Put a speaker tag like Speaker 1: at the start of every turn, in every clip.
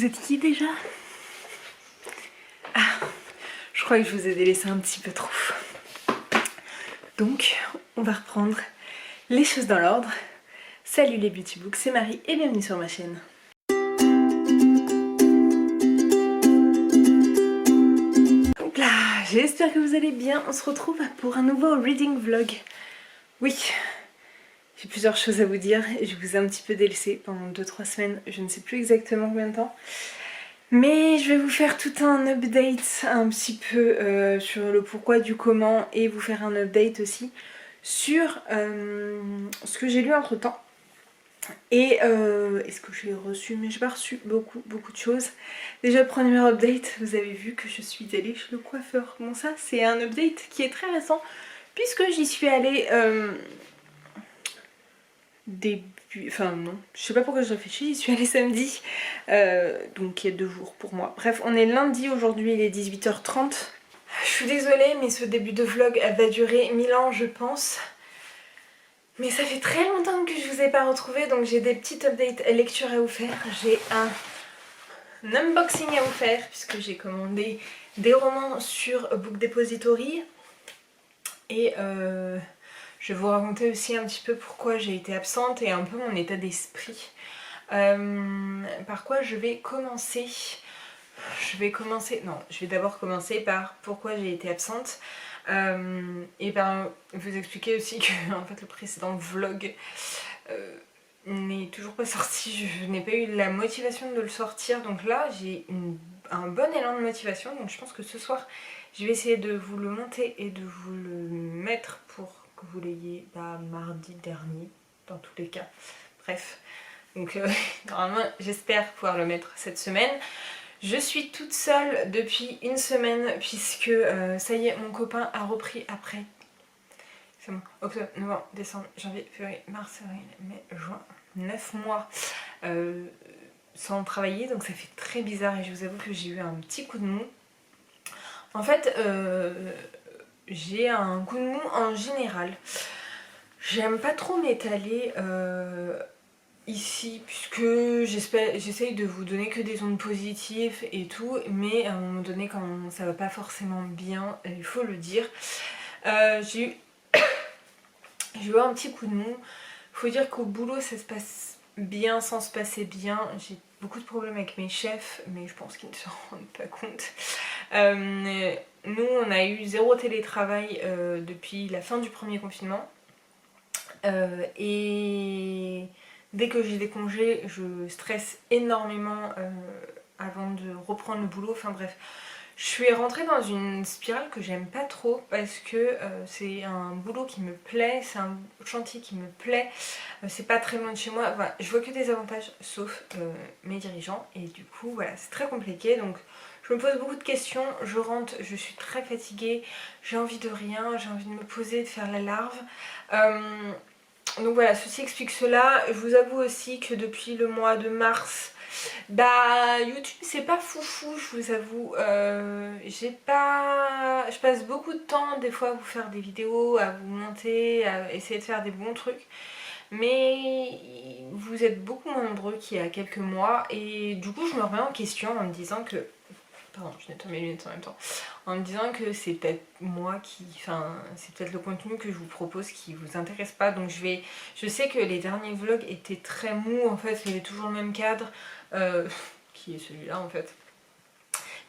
Speaker 1: Vous êtes qui déjà? Ah, je crois que je vous ai délaissé un petit peu trop. Donc, on va reprendre les choses dans l'ordre. Salut les Beauty Books, c'est Marie et bienvenue sur ma chaîne. Donc là, j'espère que vous allez bien. On se retrouve pour un nouveau reading vlog. Oui, j'ai plusieurs choses à vous dire et je vous ai un petit peu délaissé pendant 2-3 semaines. Je ne sais plus exactement combien de temps. Mais je vais vous faire tout un update un petit peu sur le pourquoi du comment et vous faire un update aussi sur ce que j'ai lu entre temps et ce que j'ai reçu, mais j'ai pas reçu beaucoup de choses. Déjà premier update, vous avez vu que je suis allée chez le coiffeur. Bon ça c'est un update qui est très récent puisque j'y suis allée enfin non, je sais pas pourquoi je réfléchis, j'y suis allée samedi, donc il y a 2 jours pour moi. Bref, on est lundi aujourd'hui, il est 18h30. Je suis désolée, mais ce début de vlog va durer 1000 ans je pense. Mais ça fait très longtemps que je vous ai pas retrouvée, donc j'ai des petites updates lecture à vous faire. J'ai un unboxing à vous faire, puisque j'ai commandé des romans sur Book Depository. Et je vais vous raconter aussi un petit peu pourquoi j'ai été absente et un peu mon état d'esprit. Par quoi je vais commencer? Je vais d'abord commencer par pourquoi j'ai été absente. Et ben vous expliquer aussi que en fait le précédent vlog n'est toujours pas sorti, je n'ai pas eu la motivation de le sortir, donc là j'ai un bon élan de motivation, donc je pense que ce soir je vais essayer de vous le monter et de vous le mettre pour que vous l'ayez mardi dernier dans tous les cas. Bref, donc normalement j'espère pouvoir le mettre cette semaine. Je suis toute seule depuis une semaine puisque ça y est, mon copain a repris après. C'est bon, octobre, novembre, décembre, janvier, février, mars, avril, mai, juin, 9 mois sans travailler, donc ça fait très bizarre et je vous avoue que j'ai eu un petit coup de mou. En fait, j'ai un coup de mou en général. J'aime pas trop m'étaler ici puisque j'essaye de vous donner que des ondes positives et tout, mais à un moment donné quand ça va pas forcément bien, il faut le dire, j'ai eu un petit coup de mou. Faut dire qu'au boulot ça se passe bien sans se passer bien. J'ai beaucoup de problèmes avec mes chefs, mais je pense qu'ils ne se rendent pas compte. Nous on a eu 0 télétravail depuis la fin du premier confinement. Et dès que j'ai des congés, je stresse énormément avant de reprendre le boulot. Enfin bref, je suis rentrée dans une spirale que j'aime pas trop parce que c'est un boulot qui me plaît, c'est un chantier qui me plaît, c'est pas très loin de chez moi. Enfin, je vois que des avantages sauf mes dirigeants et du coup voilà, c'est très compliqué. Donc je me pose beaucoup de questions, je rentre, je suis très fatiguée, j'ai envie de rien, j'ai envie de me poser, de faire la larve. Donc voilà, ceci explique cela. Je vous avoue aussi que depuis le mois de mars, YouTube c'est pas foufou, je vous avoue. Je passe beaucoup de temps des fois à vous faire des vidéos, à vous monter, à essayer de faire des bons trucs. Mais vous êtes beaucoup moins nombreux qu'il y a quelques mois et du coup je me remets en question en me disant que... Pardon, je nettoie mes lunettes en même temps. En me disant que c'est peut-être moi qui... Enfin, c'est peut-être le contenu que je vous propose qui vous intéresse pas. Donc je sais que les derniers vlogs étaient très mous, en fait, il y avait toujours le même cadre, qui est celui-là en fait.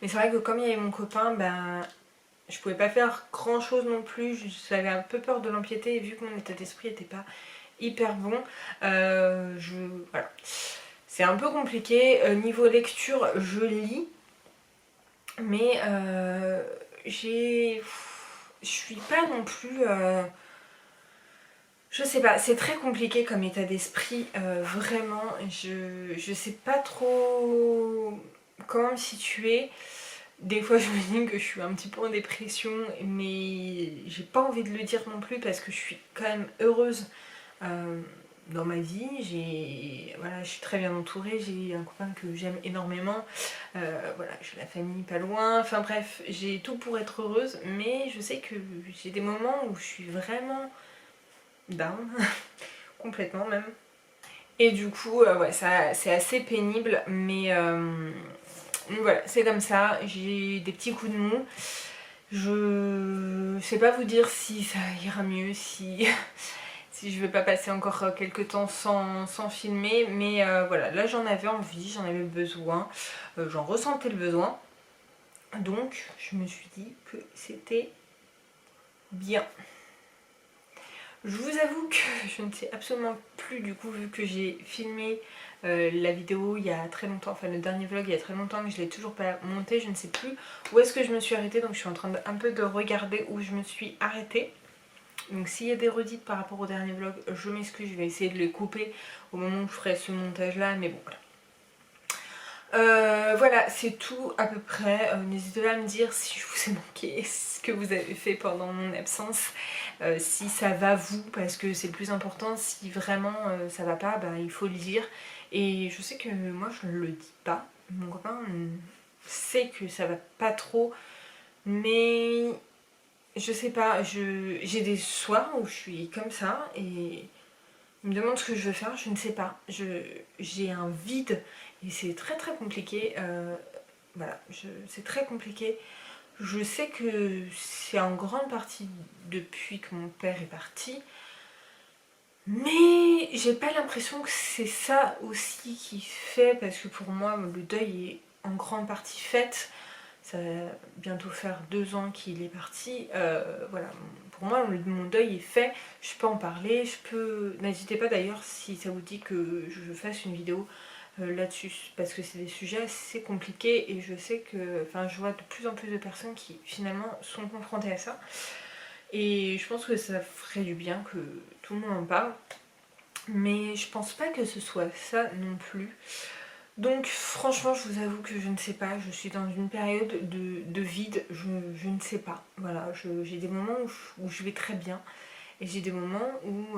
Speaker 1: Mais c'est vrai que comme il y avait mon copain, je pouvais pas faire grand chose non plus. J'avais un peu peur de l'empiéter et vu que mon état d'esprit était pas hyper bon, voilà. C'est un peu compliqué. Niveau lecture, je lis. Mais je suis pas non plus... je sais pas, c'est très compliqué comme état d'esprit, vraiment. Je sais pas trop comment me situer. Des fois je me dis que je suis un petit peu en dépression, mais j'ai pas envie de le dire non plus parce que je suis quand même heureuse dans ma vie. Voilà, je suis très bien entourée, j'ai un copain que j'aime énormément, voilà, j'ai la famille pas loin, enfin bref, j'ai tout pour être heureuse, mais je sais que j'ai des moments où je suis vraiment down, complètement même. Et du coup, ouais, c'est assez pénible, mais voilà, c'est comme ça. J'ai des petits coups de mou. Je sais pas vous dire si ça ira mieux, si, si je vais pas passer encore quelques temps sans filmer, mais voilà, là j'en avais envie, j'en avais besoin, j'en ressentais le besoin. Donc je me suis dit que c'était bien. Je vous avoue que je ne sais absolument plus du coup, vu que j'ai filmé la vidéo il y a très longtemps, enfin le dernier vlog il y a très longtemps, que je l'ai toujours pas monté, je ne sais plus où est-ce que je me suis arrêtée, donc je suis en train un peu de regarder où je me suis arrêtée. Donc s'il y a des redites par rapport au dernier vlog, je m'excuse, je vais essayer de les couper au moment où je ferai ce montage là, mais bon voilà. Voilà, c'est tout à peu près. N'hésitez pas à me dire si je vous ai manqué, ce que vous avez fait pendant mon absence, si ça va vous, parce que c'est le plus important. Si vraiment ça va pas, bah, il faut le dire. Et je sais que moi je ne le dis pas. Mon copain sait que ça va pas trop, mais je sais pas, j'ai des soirs où je suis comme ça et il me demande ce que je veux faire, je ne sais pas. J'ai un vide et c'est très très compliqué. Voilà, c'est très compliqué. Je sais que c'est en grande partie depuis que mon père est parti, mais j'ai pas l'impression que c'est ça aussi qui fait, parce que pour moi le deuil est en grande partie fait. Ça va bientôt faire 2 ans qu'il est parti. Voilà, pour moi mon deuil est fait. Je peux en parler, je peux. N'hésitez pas d'ailleurs si ça vous dit que je fasse une vidéo là-dessus, parce que c'est des sujets assez compliqués et je sais que, enfin, je vois de plus en plus de personnes qui finalement sont confrontées à ça. Et je pense que ça ferait du bien que tout le monde en parle. Mais je pense pas que ce soit ça non plus. Donc franchement je vous avoue que je ne sais pas, je suis dans une période de vide, je ne sais pas. Voilà, j'ai des moments où je vais très bien et j'ai des moments où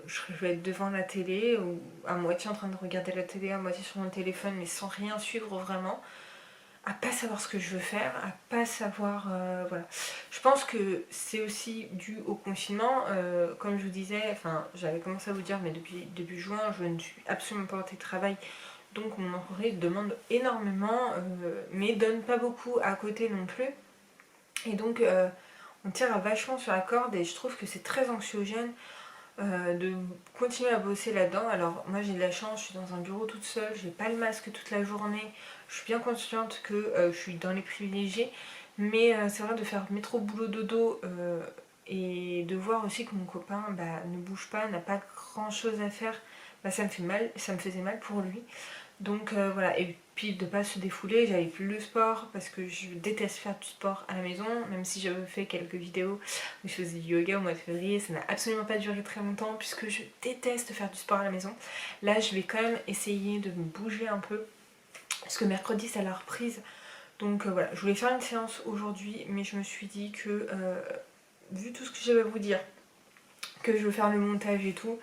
Speaker 1: je vais être devant la télé ou à moitié en train de regarder la télé, à moitié sur mon téléphone mais sans rien suivre vraiment, à pas savoir ce que je veux faire, à pas savoir... voilà. Je pense que c'est aussi dû au confinement, comme je vous disais, enfin j'avais commencé à vous dire mais depuis début juin je ne suis absolument pas en télétravail. Donc mon entreprise demande énormément, mais donne pas beaucoup à côté non plus. Et donc on tire vachement sur la corde et je trouve que c'est très anxiogène de continuer à bosser là-dedans. Alors moi j'ai de la chance, je suis dans un bureau toute seule, j'ai pas le masque toute la journée, je suis bien consciente que je suis dans les privilégiés, mais c'est vrai de faire métro boulot dodo et de voir aussi que mon copain ne bouge pas, n'a pas grand chose à faire, ça me fait mal, ça me faisait mal pour lui. Donc voilà, et puis de pas se défouler, j'avais plus le sport parce que je déteste faire du sport à la maison, même si j'avais fait quelques vidéos où je faisais du yoga au mois de février, ça n'a absolument pas duré très longtemps puisque je déteste faire du sport à la maison. Là je vais quand même essayer de me bouger un peu parce que mercredi c'est la reprise. Donc voilà, je voulais faire une séance aujourd'hui mais je me suis dit que vu tout ce que j'avais à vous dire, que je veux faire le montage et tout,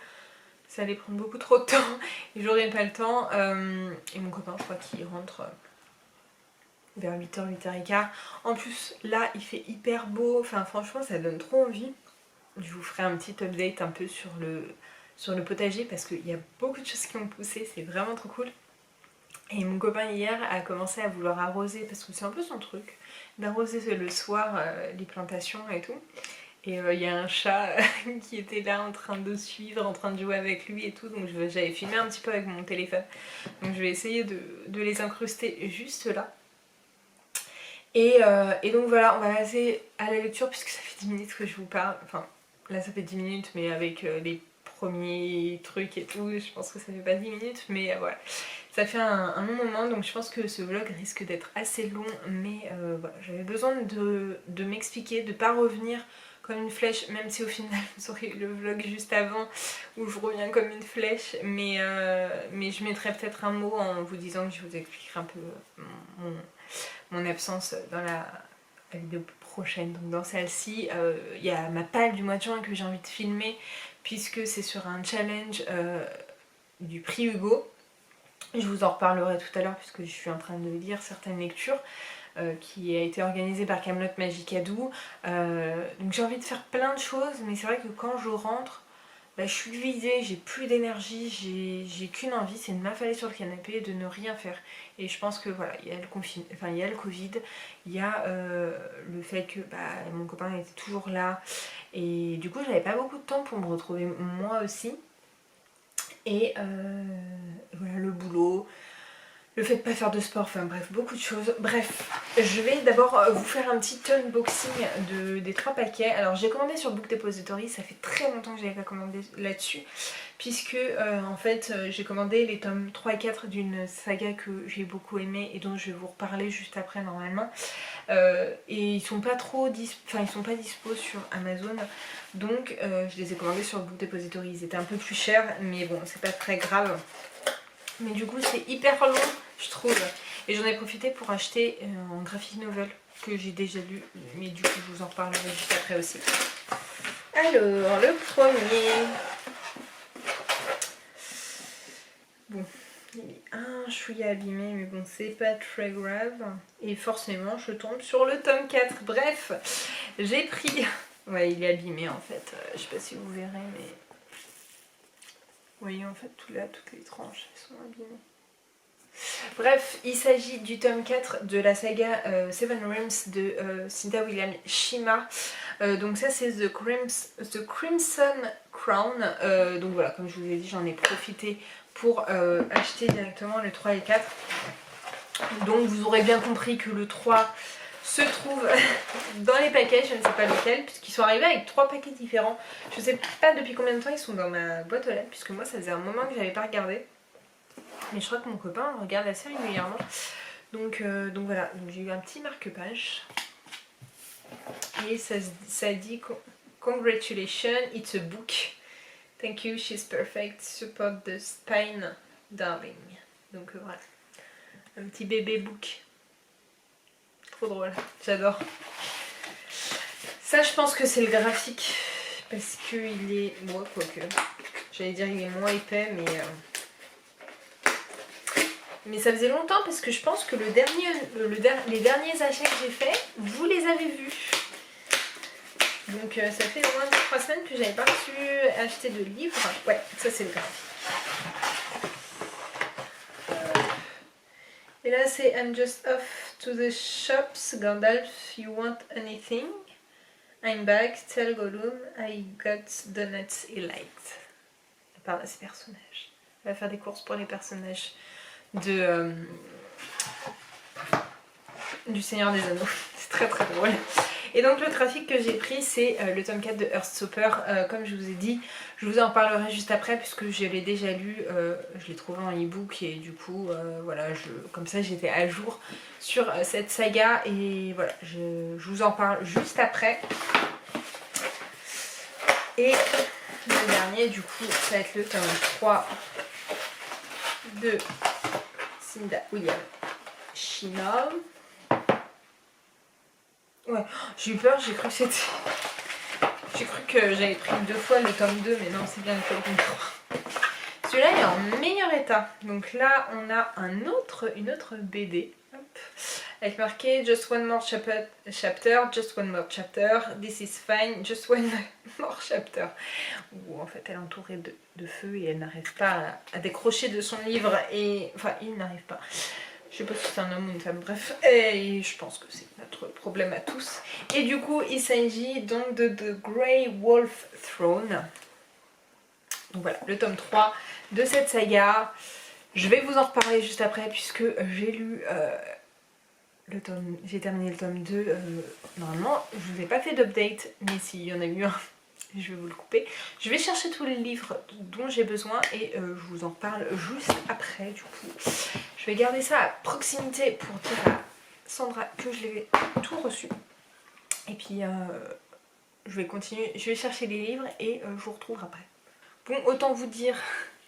Speaker 1: ça allait prendre beaucoup trop de temps et j'aurais pas le temps. Et mon copain, je crois qu'il rentre vers 8h, 8h15. En plus, là, il fait hyper beau. Enfin, franchement, ça donne trop envie. Je vous ferai un petit update un peu sur le potager parce qu'il y a beaucoup de choses qui ont poussé. C'est vraiment trop cool. Et mon copain, hier, a commencé à vouloir arroser parce que c'est un peu son truc, d'arroser le soir les plantations et tout. Et il y a un chat qui était là en train de suivre, en train de jouer avec lui et tout. Donc j'avais filmé un petit peu avec mon téléphone. Donc je vais essayer de les incruster juste là. Et donc voilà, on va passer à la lecture puisque ça fait 10 minutes que je vous parle. Enfin, là ça fait 10 minutes, mais avec les premiers trucs et tout, je pense que ça fait pas 10 minutes. Mais voilà, ça fait un long moment. Donc je pense que ce vlog risque d'être assez long. Mais voilà, j'avais besoin de m'expliquer, de pas revenir comme une flèche, même si au final vous aurez eu le vlog juste avant où je reviens comme une flèche, mais je mettrai peut-être un mot en vous disant que je vous expliquerai un peu mon absence dans la vidéo prochaine. Donc dans celle-ci, il y a ma palle du mois de juin que j'ai envie de filmer puisque c'est sur un challenge du prix Hugo. Je vous en reparlerai tout à l'heure puisque je suis en train de lire certaines lectures. Qui a été organisée par Camelot Magicadou. Donc j'ai envie de faire plein de choses, mais c'est vrai que quand je rentre, bah, je suis vidée, j'ai plus d'énergie, j'ai qu'une envie, c'est de m'affaler sur le canapé et de ne rien faire. Et je pense que voilà, il y a il y a le Covid, il y a le fait que bah, mon copain était toujours là. Et du coup, j'avais pas beaucoup de temps pour me retrouver moi aussi. Et voilà, le boulot, le fait de pas faire de sport, enfin bref, beaucoup de choses. Bref, je vais d'abord vous faire un petit unboxing des 3 paquets. Alors j'ai commandé sur Book Depository, ça fait très longtemps que j'avais pas commandé là-dessus, puisque en fait j'ai commandé les tomes 3 et 4 d'une saga que j'ai beaucoup aimé et dont je vais vous reparler juste après normalement. Et ils sont pas ils sont pas dispo sur Amazon, donc je les ai commandés sur Book Depository. Ils étaient un peu plus chers, mais bon, c'est pas très grave. Mais du coup c'est hyper long je trouve, et j'en ai profité pour acheter un graphic novel que j'ai déjà lu, mais du coup je vous en reparlerai juste après aussi. Alors le premier, bon, il est un chouïa abîmé, mais bon c'est pas très grave, et forcément je tombe sur le tome 4. Bref, j'ai pris, ouais il est abîmé en fait, je sais pas si vous verrez, mais vous voyez en fait tout là, toutes les tranches elles sont abîmées. Bref, il s'agit du tome 4 de la saga Seven Realms de Cynthia Williams Shima. Donc ça c'est The Crimson Crown. Donc voilà, comme je vous ai dit, j'en ai profité pour acheter directement le 3 et le 4. Donc vous aurez bien compris que le 3 se trouve dans les paquets, je ne sais pas lequel, puisqu'ils sont arrivés avec 3 paquets différents. Je ne sais pas depuis combien de temps ils sont dans ma boîte aux lettres, puisque moi ça faisait un moment que j'avais pas regardé. Mais je crois que mon copain regarde assez régulièrement. Donc voilà, donc j'ai eu un petit marque-page. Et ça dit Congratulations, it's a book. Thank you, she's perfect. Support the spine, darling. Donc voilà, un petit bébé book. Trop drôle, j'adore. Ça, je pense que c'est le graphique. Parce qu'il est. Bon, quoique. J'allais dire il est moins épais, mais ça faisait longtemps parce que je pense que les derniers achats que j'ai faits, vous les avez vus. Donc ça fait au moins 3 semaines que j'avais pas reçu acheter de livres. Ouais, ça c'est le graphique. Et là c'est I'm just off to the shops, Gandalf, you want anything? I'm back, tell Gollum, I got donuts he liked. Elle parle à ses personnages. Elle va faire des courses pour les personnages du Seigneur des Anneaux. C'est très très drôle. Et donc le graphique que j'ai pris c'est le tome 4 de Heartstopper. Comme je vous ai dit, je vous en parlerai juste après puisque je l'ai déjà lu, je l'ai trouvé en e-book et du coup voilà, comme ça j'étais à jour sur cette saga et voilà, je vous en parle juste après. Et le dernier du coup ça va être le tome 3 de Cynthia Williams Shima. Ouais, j'ai eu peur, j'ai cru que j'avais pris 2 fois le tome 2, mais non, c'est bien le tome 3. Celui-là est en meilleur état. Donc là, on a une autre BD. Hop, avec marqué Just one more chapter, just one more chapter, this is fine, just one more chapter. Où en fait, elle est entourée de feu et elle n'arrive pas à décrocher de son livre. Et enfin, il n'arrive pas. Je sais pas si c'est un homme ou une femme, bref, et je pense que c'est notre problème à tous. Et du coup, il s'agit donc de The Grey Wolf Throne. Donc voilà, le tome 3 de cette saga. Je vais vous en reparler juste après, puisque j'ai lu j'ai terminé le tome 2. Normalement, je vous ai pas fait d'update, mais s'il y en a eu un, je vais vous le couper. Je vais chercher tous les livres dont j'ai besoin et je vous en parle juste après du coup. Je vais garder ça à proximité pour dire à Sandra que je l'ai tout reçu. Et puis je vais continuer, je vais chercher les livres et je vous retrouve après. Bon, autant vous dire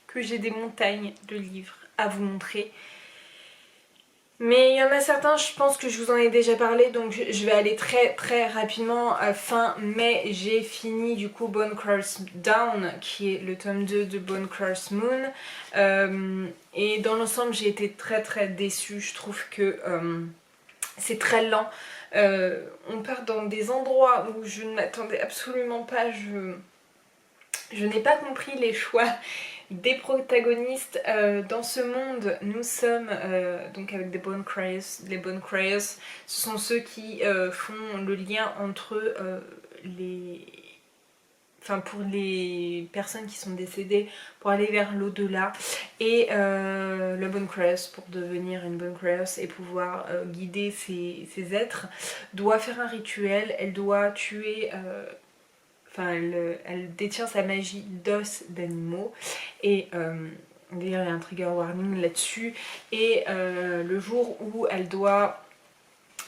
Speaker 1: que j'ai des montagnes de livres à vous montrer. Mais il y en a certains, je pense que je vous en ai déjà parlé, donc je vais aller très très rapidement. Fin mai, j'ai fini du coup Bone Crawls Down, qui est le tome 2 de Bone Crawls Moon. Et dans l'ensemble, j'ai été très très déçue. Je trouve que c'est très lent. On part dans des endroits où je ne m'attendais absolument pas. Je n'ai pas compris les choix des protagonistes dans ce monde. Nous sommes donc avec des Bone Criers. Les Bone Criers, ce sont ceux qui font le lien entre les... Enfin, pour les personnes qui sont décédées, pour aller vers l'au-delà, et le Bone Criers, pour devenir une Bone Criers et pouvoir guider ces êtres, doit faire un rituel. Elle doit tuer... Enfin, elle détient sa magie d'os d'animaux. Et d'ailleurs, il y a un trigger warning là-dessus. Et le jour où elle doit...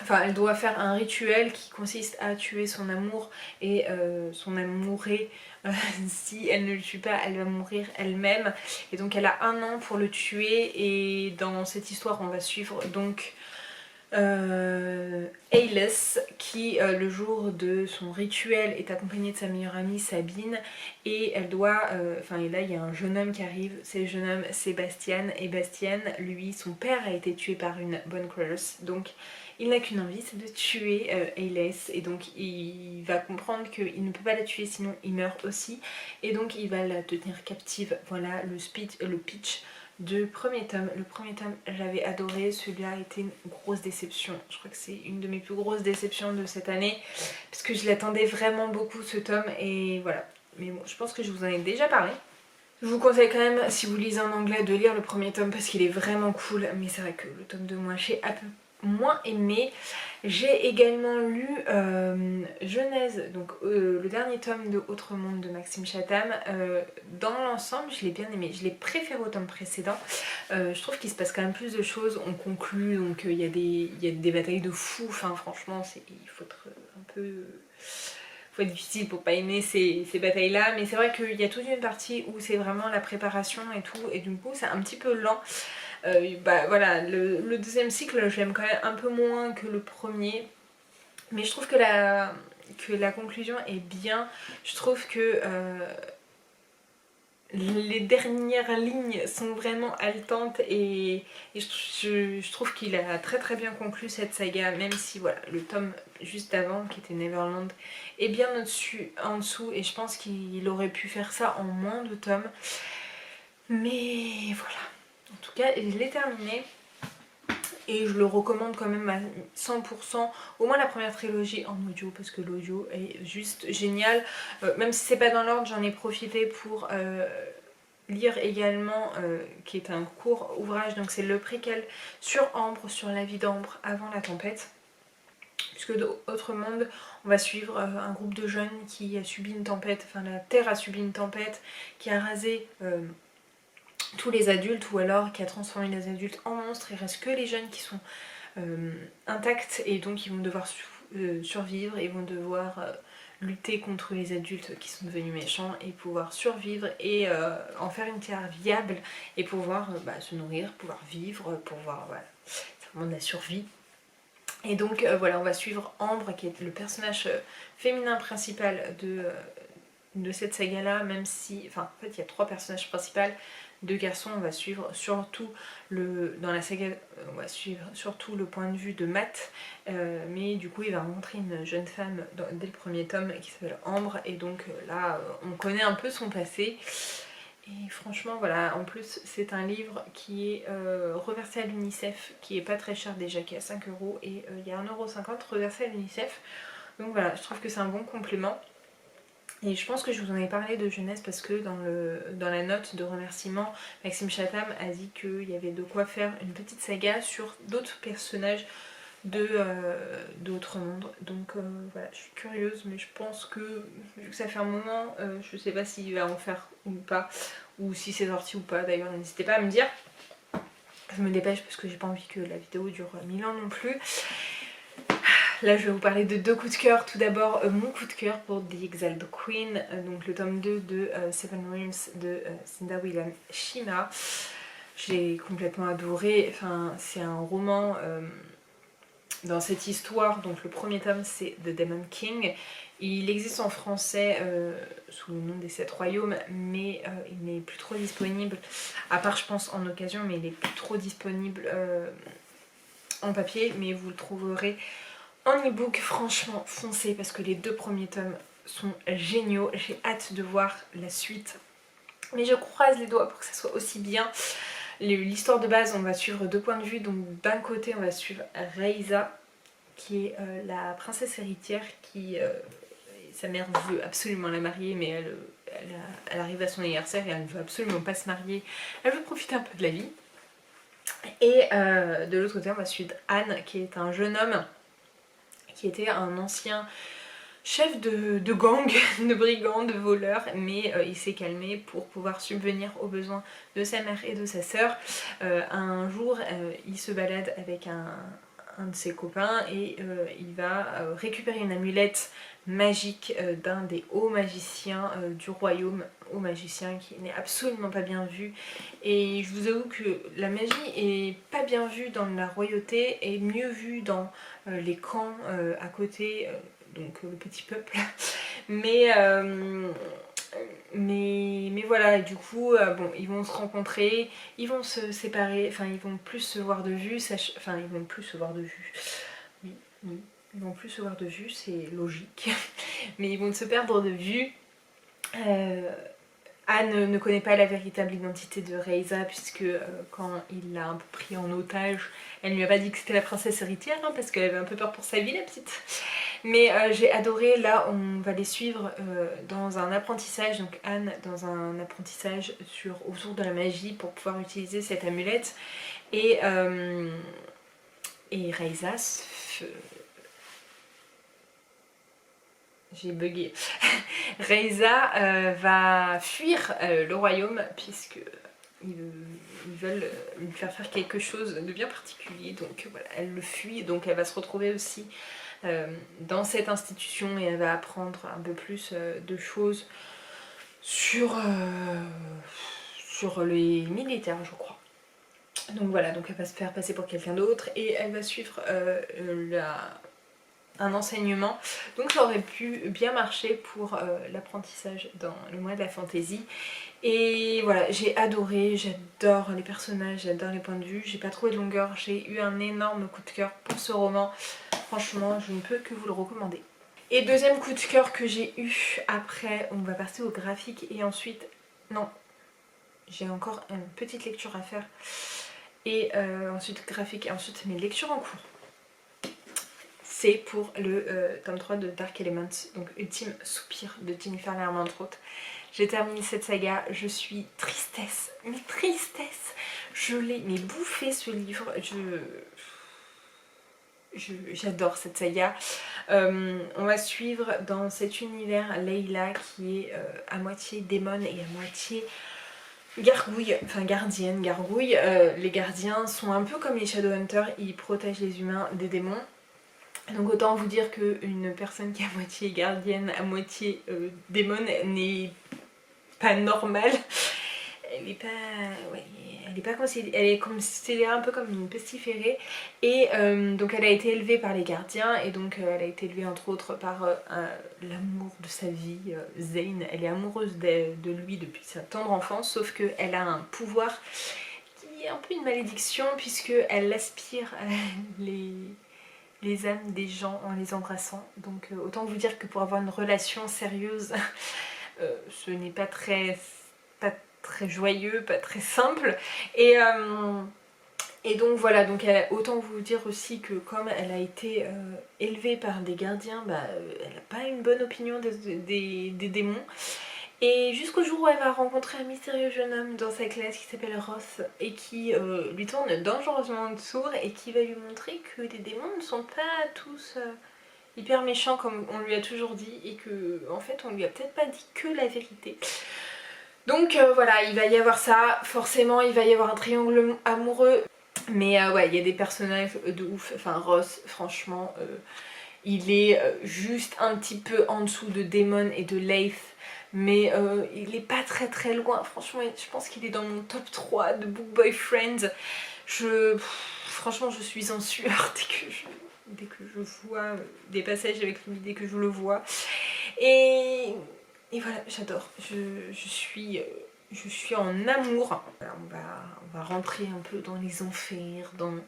Speaker 1: Enfin, elle doit faire un rituel qui consiste à tuer son amour et son amouré. Si elle ne le tue pas, elle va mourir elle-même. Et donc elle a 1 an pour le tuer. Et dans cette histoire, on va suivre donc Ayless qui le jour de son rituel est accompagnée de sa meilleure amie Sabine, et elle doit et là il y a un jeune homme qui arrive. C'est le jeune homme Sébastien, et Bastien, lui, son père a été tué par une Bone Criers, donc il n'a qu'une envie, c'est de tuer Ayless, et donc il va comprendre qu'il ne peut pas la tuer sinon il meurt aussi, et donc il va la tenir captive. Voilà le pitch du premier tome. Le premier tome, j'avais adoré, celui-là a été une grosse déception. Je crois que c'est une de mes plus grosses déceptions de cette année, parce que je l'attendais vraiment beaucoup ce tome, et voilà. Mais bon, je pense que je vous en ai déjà parlé. Je vous conseille quand même, si vous lisez en anglais, de lire le premier tome parce qu'il est vraiment cool, mais c'est vrai que le tome 2, moi j'ai un peu moins aimé. J'ai également lu Genèse, donc le dernier tome de Autre Monde de Maxime Chatham. Dans l'ensemble, je l'ai bien aimé, je l'ai préféré au tome précédent. Je trouve qu'il se passe quand même plus de choses, on conclut, donc il y a des batailles de fous, enfin franchement, il faut être un peu... faut être difficile pour pas aimer ces batailles là, mais c'est vrai qu'il y a toute une partie où c'est vraiment la préparation et tout, et du coup c'est un petit peu lent. Voilà, le deuxième cycle j'aime quand même un peu moins que le premier, mais je trouve que la conclusion est bien. Je trouve que les dernières lignes sont vraiment haletantes, et je trouve qu'il a très très bien conclu cette saga, même si voilà, le tome juste avant qui était Neverland est bien au-dessus, en dessous, et je pense qu'il aurait pu faire ça en moins de tomes, mais voilà. En tout cas, je l'ai terminé et je le recommande quand même à 100%, au moins la première trilogie en audio, parce que l'audio est juste génial. Même si c'est pas dans l'ordre, j'en ai profité pour lire également, qui est un court ouvrage, donc c'est le préquel sur Ambre, sur la vie d'Ambre avant la tempête. Puisque d'Autre Monde, on va suivre un groupe de jeunes qui a subi une tempête, enfin la Terre a subi une tempête qui a rasé tous les adultes, ou alors qui a transformé les adultes en monstres. Il reste que les jeunes qui sont intacts, et donc ils vont devoir survivre, ils vont devoir lutter contre les adultes qui sont devenus méchants, et pouvoir survivre et en faire une terre viable, et pouvoir se nourrir, pouvoir vivre, pouvoir... Voilà, c'est vraiment de la survie. Et donc voilà, on va suivre Ambre, qui est le personnage féminin principal de cette saga là, même si... Enfin, en fait il y a 3 personnages principaux, 2 garçons. On va suivre surtout dans la saga, on va suivre surtout le point de vue de Matt, mais du coup il va rencontrer une jeune femme dès le premier tome qui s'appelle Ambre, et donc là on connaît un peu son passé. Et franchement voilà, en plus c'est un livre qui est reversé à l'UNICEF, qui est pas très cher déjà, qui est à 5€, et il y a 1,50€ reversé à l'UNICEF. Donc voilà, je trouve que c'est un bon complément. Et je pense que je vous en ai parlé de Genèse parce que dans la note de remerciement, Maxime Chatham a dit qu'il y avait de quoi faire une petite saga sur d'autres personnages d'Autre Monde. Donc voilà, je suis curieuse, mais je pense que vu que ça fait un moment, je sais pas s'il va en faire ou pas, ou si c'est sorti ou pas. D'ailleurs, n'hésitez pas à me dire. Je me dépêche parce que j'ai pas envie que la vidéo dure 1000 ans non plus. Là je vais vous parler de 2 coups de cœur. Tout d'abord mon coup de cœur pour The Exiled Queen, donc le tome 2 de Seven Realms de Cinda William Shima. J'ai complètement adoré, enfin, c'est un roman dans cette histoire. Donc le premier tome c'est The Demon King. Il existe en français sous le nom des 7 royaumes, mais il n'est plus trop disponible, à part je pense en occasion, mais il est plus trop disponible en papier, mais vous le trouverez en e-book. Franchement foncez, parce que les 2 premiers tomes sont géniaux, j'ai hâte de voir la suite. Mais je croise les doigts pour que ça soit aussi bien. L'histoire de base, on va suivre deux points de vue. Donc d'un côté, on va suivre Reiza, qui est la princesse héritière qui... sa mère veut absolument la marier, mais elle arrive à son anniversaire et elle ne veut absolument pas se marier. Elle veut profiter un peu de la vie. Et de l'autre côté, on va suivre Anne, qui est un jeune homme qui était un ancien chef de gang, de brigands, de voleurs, mais il s'est calmé pour pouvoir subvenir aux besoins de sa mère et de sa sœur. Un jour, il se balade avec un de ses copains et il va récupérer une amulette magique d'un des hauts magiciens du royaume, haut magicien qui n'est absolument pas bien vu. Et je vous avoue que la magie est pas bien vue dans la royauté et mieux vue dans les camps à côté, donc le petit peuple. Mais voilà, et du coup, bon, ils vont se rencontrer, ils vont se séparer, enfin ils vont plus se voir de vue, enfin ils vont plus se voir de vue, oui, oui, ils vont plus se voir de vue, c'est logique, mais ils vont se perdre de vue. Anne ne connaît pas la véritable identité de Reiza puisque quand il l'a un peu pris en otage, elle ne lui a pas dit que c'était la princesse héritière hein, parce qu'elle avait un peu peur pour sa vie la petite. Mais j'ai adoré, là on va les suivre dans un apprentissage, donc Anne dans un apprentissage autour de la magie pour pouvoir utiliser cette amulette. Et Reiza, j'ai bugué. Reiza va fuir le royaume puisque ils veulent lui faire quelque chose de bien particulier, donc voilà, elle le fuit, donc elle va se retrouver aussi dans cette institution et elle va apprendre un peu plus de choses sur les militaires je crois. Donc voilà, donc elle va se faire passer pour quelqu'un d'autre et elle va suivre un enseignement. Donc ça aurait pu bien marcher pour l'apprentissage dans le mois de la fantaisie. Et voilà, j'ai adoré, j'adore les personnages, j'adore les points de vue, j'ai pas trouvé de longueur, j'ai eu un énorme coup de cœur pour ce roman. Franchement, je ne peux que vous le recommander. Et deuxième coup de cœur que j'ai eu, après on va passer au graphique et ensuite, non, j'ai encore une petite lecture à faire. Et ensuite graphique et ensuite mes lectures en cours. C'est pour le tome 3 de Dark Elements, donc Ultime Soupir de Jennifer Lerman-Trott. J'ai terminé cette saga, je suis tristesse, mais tristesse. Je l'ai bouffé ce livre, j'adore cette saga. On va suivre dans cet univers Layla qui est à moitié démon et à moitié gargouille, enfin gardienne, gargouille. Les gardiens sont un peu comme les Shadowhunters, ils protègent les humains des démons. Donc autant vous dire qu'une personne qui est à moitié gardienne, à moitié démon n'est pas normale. Elle est pas... Ouais, elle est considérée un peu comme une pestiférée. Et donc elle a été élevée par les gardiens et donc elle a été élevée entre autres par l'amour de sa vie, Zane. Elle est amoureuse de lui depuis sa tendre enfance, sauf qu'elle a un pouvoir qui est un peu une malédiction puisqu'elle aspire les âmes des gens en les embrassant. Donc autant vous dire que pour avoir une relation sérieuse, ce n'est pas très joyeux, pas très simple. Et donc voilà, donc autant vous dire aussi que comme elle a été élevée par des gardiens, elle n'a pas une bonne opinion des démons. Et jusqu'au jour où elle va rencontrer un mystérieux jeune homme dans sa classe qui s'appelle Ross et qui lui tourne dangereusement de sourd et qui va lui montrer que les démons ne sont pas tous hyper méchants comme on lui a toujours dit et que en fait on lui a peut-être pas dit que la vérité. Donc voilà, il va y avoir ça, forcément il va y avoir un triangle amoureux. Mais ouais, il y a des personnages de ouf, enfin Ross franchement il est juste un petit peu en dessous de Damon et de Leith. Mais il est pas très loin, franchement je pense qu'il est dans mon top 3 de Book Boy Friends. Franchement je suis en sueur dès que je vois des passages avec lui, dès que je le vois. Et voilà, j'adore, je suis en amour. On va rentrer un peu dans les enfers, dans la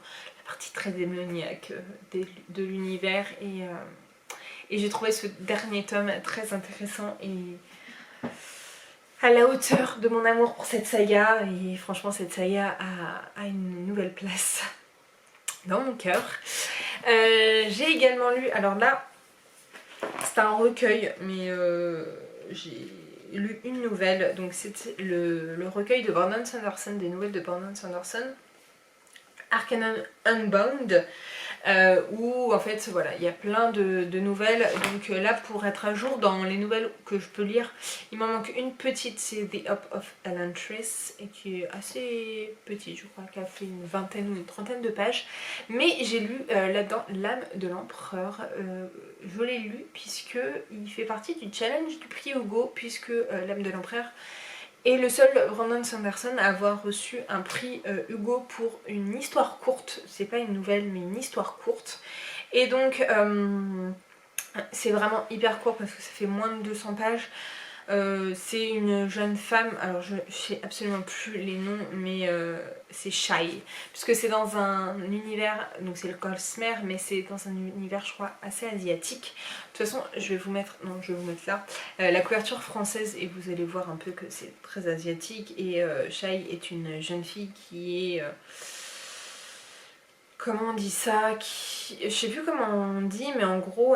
Speaker 1: partie très démoniaque de l'univers Et j'ai trouvé ce dernier tome très intéressant et à la hauteur de mon amour pour cette saga. Et franchement cette saga a une nouvelle place dans mon cœur. J'ai également lu, alors là c'est un recueil mais j'ai lu une nouvelle, donc c'était le recueil de Brandon Sanderson, des nouvelles de Brandon Sanderson, Arcanum Unbound, où en fait voilà il y a plein de nouvelles. Donc là pour être à jour dans les nouvelles que je peux lire, il m'en manque une petite, c'est The Up of Elantris, et qui est assez petite, je crois qu'elle fait une vingtaine ou une trentaine de pages, mais j'ai lu là-dedans L'âme de l'empereur. Je l'ai lu puisque il fait partie du challenge du prix Hugo, puisque L'âme de l'empereur et le seul Brandon Sanderson à avoir reçu un prix Hugo pour une histoire courte. C'est pas une nouvelle mais une histoire courte. Et donc c'est vraiment hyper court parce que ça fait moins de 200 pages. C'est une jeune femme, alors je sais absolument plus les noms, mais c'est Shai, puisque c'est dans un univers, donc c'est le Cosmer, mais c'est dans un univers je crois assez asiatique. De toute façon je vais vous mettre, non je vais vous mettre là, la couverture française et vous allez voir un peu que c'est très asiatique. Et Shai est une jeune fille qui est... comment on dit ça, je sais plus comment on dit, mais en gros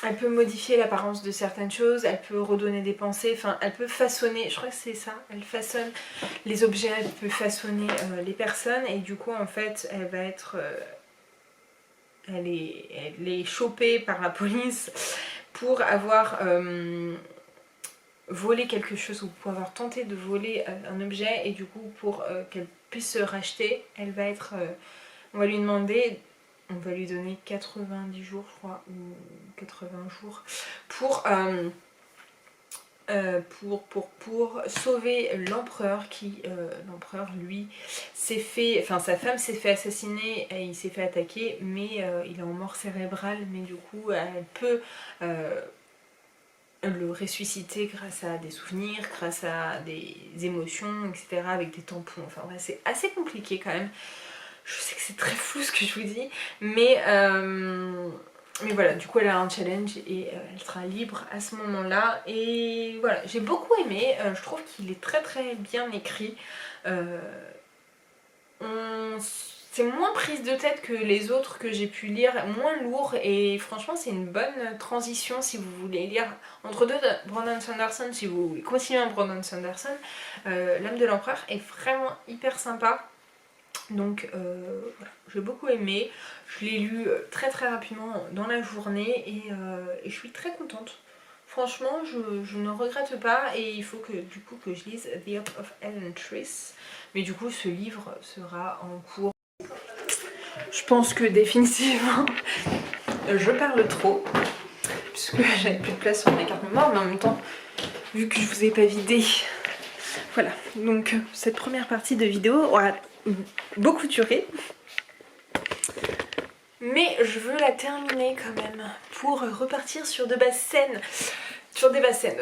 Speaker 1: elle peut modifier l'apparence de certaines choses, elle peut redonner des pensées, enfin elle peut façonner, je crois que c'est ça, elle façonne les objets, elle peut façonner les personnes. Et du coup en fait elle va être, elle est chopée par la police pour avoir volé quelque chose, ou pour avoir tenté de voler un objet. Et du coup pour qu'elle puisse se racheter, elle va être, on va lui demander... On va lui donner 90 jours, je crois, ou 80 jours, pour sauver l'empereur qui, l'empereur lui, s'est fait, enfin sa femme s'est fait assassiner et il s'est fait attaquer, mais il est en mort cérébrale, mais du coup elle peut le ressusciter grâce à des souvenirs, grâce à des émotions, etc., avec des tampons. Enfin ouais, c'est assez compliqué quand même. Je sais que c'est très flou ce que je vous dis, mais voilà, du coup elle a un challenge et elle sera libre à ce moment-là. Et voilà, j'ai beaucoup aimé, je trouve qu'il est très très bien écrit. C'est moins prise de tête que les autres que j'ai pu lire, moins lourd, et franchement c'est une bonne transition si vous voulez lire entre deux de Brandon Sanderson, si vous voulez continuer un Brandon Sanderson. L'âme de l'empereur est vraiment hyper sympa. Donc voilà, j'ai beaucoup aimé, je l'ai lu très très rapidement dans la journée et je suis très contente. Franchement, je ne regrette pas, et il faut que du coup que je lise The Up of Elantris. Mais du coup ce livre sera en cours. Je pense que définitivement je parle trop, puisque j'avais plus de place sur ma carte mémoire, mais en même temps, vu que je vous ai pas vidé, voilà. Donc cette première partie de vidéo aura beaucoup duré, mais je veux la terminer quand même pour repartir sur de basses scènes,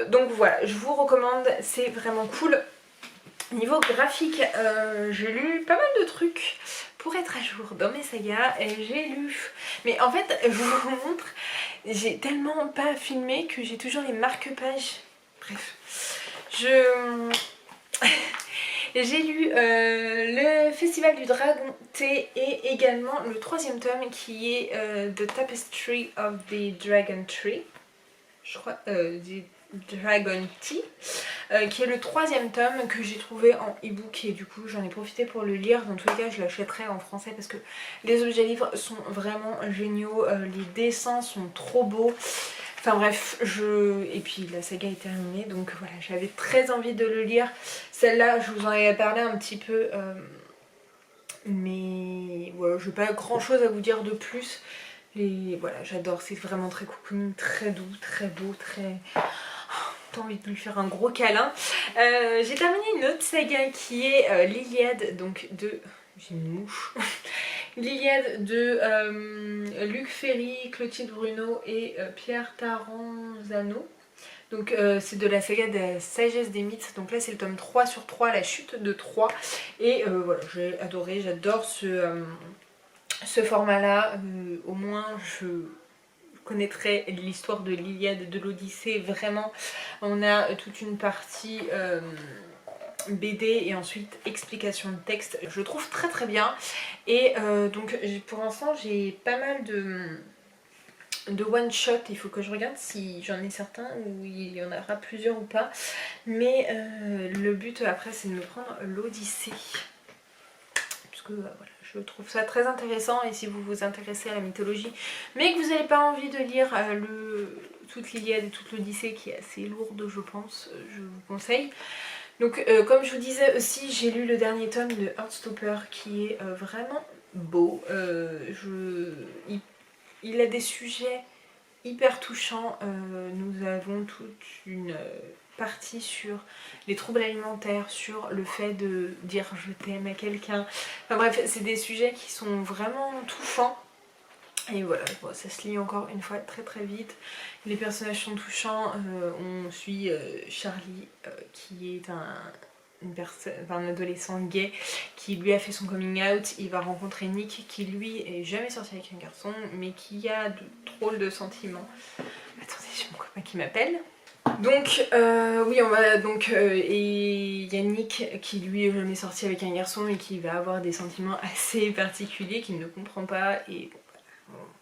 Speaker 1: donc voilà, je vous recommande, c'est vraiment cool. Niveau graphique, j'ai lu pas mal de trucs pour être à jour dans mes sagas, et j'ai lu, mais en fait je vous montre, j'ai tellement pas filmé que j'ai toujours les marque-pages. Bref, j'ai lu le Festival du Dragon Thé, et également le 3e tome qui est The Tapestry of the Dragon Tree, je crois, du Dragon Tea, qui est le 3e tome que j'ai trouvé en e-book, et du coup j'en ai profité pour le lire. Dans tous les cas je l'achèterai en français parce que les objets livres sont vraiment géniaux, les dessins sont trop beaux. Enfin bref, et puis la saga est terminée, donc voilà, j'avais très envie de le lire. Celle-là, je vous en avais parlé un petit peu, mais voilà, je n'ai pas grand-chose à vous dire de plus. Voilà, j'adore, c'est vraiment très cocooning, très doux, très beau, très... T'as envie de lui faire un gros câlin. J'ai terminé une autre saga qui est l'Iliade, donc de... J'ai une mouche. L'Iliade de Luc Ferry, Clotilde Bruno et Pierre Taranzano. Donc c'est de la saga de la sagesse des mythes. Donc là c'est le tome 3 sur 3, la chute de Troie. Et voilà, j'ai adoré, j'adore ce format-là, au moins je connaîtrai l'histoire de l'Iliade et de l'Odyssée. Vraiment, on a toute une partie BD et ensuite explication de texte. Je le trouve très très bien. Et donc pour l'instant j'ai pas mal de one shot. Il faut que je regarde si j'en ai certains ou il y en aura plusieurs ou pas. Mais le but après c'est de me prendre l'Odyssée. Parce que voilà, je trouve ça très intéressant. Et si vous vous intéressez à la mythologie mais que vous n'avez pas envie de lire toute l'Iliade et toute l'Odyssée qui est assez lourde je pense, je vous conseille. Donc comme je vous disais aussi, j'ai lu le dernier tome de Heartstopper qui est vraiment beau. Il a des sujets hyper touchants. Nous avons toute une partie sur les troubles alimentaires, sur le fait de dire je t'aime à quelqu'un. Enfin bref, c'est des sujets qui sont vraiment touchants. Et voilà, bon, ça se lit encore une fois très très vite. Les personnages sont touchants. On suit Charlie qui est un adolescent gay qui lui a fait son coming out. Il va rencontrer Nick qui lui est jamais sorti avec un garçon mais qui a de drôles de sentiments. Attendez, j'ai mon copain qui m'appelle. Donc oui on va donc et il y a Nick qui lui est jamais sorti avec un garçon et qui va avoir des sentiments assez particuliers qu'il ne comprend pas et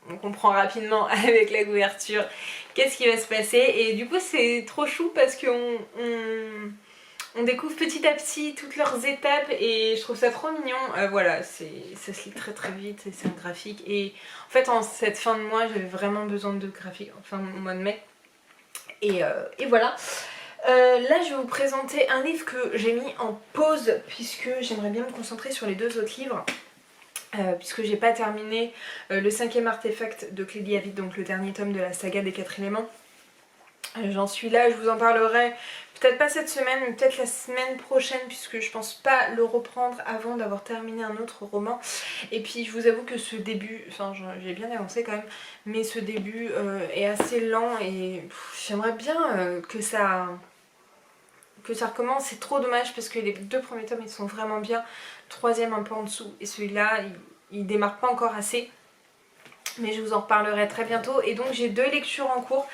Speaker 1: on comprend rapidement avec la couverture qu'est-ce qui va se passer et du coup c'est trop chou parce qu'on on découvre petit à petit toutes leurs étapes et je trouve ça trop mignon. Voilà, ça se lit très très vite et c'est un graphique et en fait en cette fin de mois j'avais vraiment besoin de graphiques, enfin au mois de mai et voilà. Là je vais vous présenter un livre que j'ai mis en pause puisque j'aimerais bien me concentrer sur les deux autres livres. Puisque j'ai pas terminé le 5e artefact de Clélie Havid, donc le dernier tome de la saga des 4 éléments. J'en suis là, je vous en parlerai peut-être pas cette semaine, mais peut-être la semaine prochaine, puisque je pense pas le reprendre avant d'avoir terminé un autre roman. Et puis je vous avoue que ce début, enfin j'ai bien avancé quand même, mais ce début est assez lent et j'aimerais bien que ça recommence. C'est trop dommage parce que les 2 premiers tomes ils sont vraiment bien, le 3e un peu en dessous et celui-là il démarre pas encore assez, mais je vous en reparlerai très bientôt. Et donc j'ai 2 lectures en cours.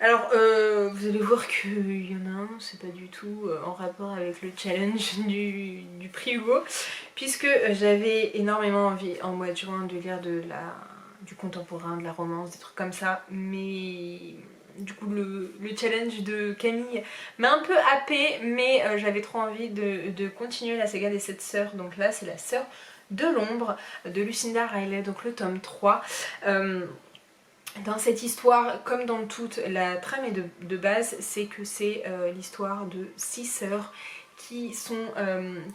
Speaker 1: Alors vous allez voir qu'il y en a un, c'est pas du tout en rapport avec le challenge du prix Hugo, puisque j'avais énormément envie en mois de juin de lire du contemporain, de la romance, des trucs comme ça, mais du coup le challenge de Camille m'a un peu happée, mais j'avais trop envie de continuer la saga des 7 sœurs, donc là c'est la sœur de l'ombre de Lucinda Riley, donc le tome 3. Dans cette histoire, comme dans toute la trame est de base, c'est que c'est l'histoire de 6 sœurs qui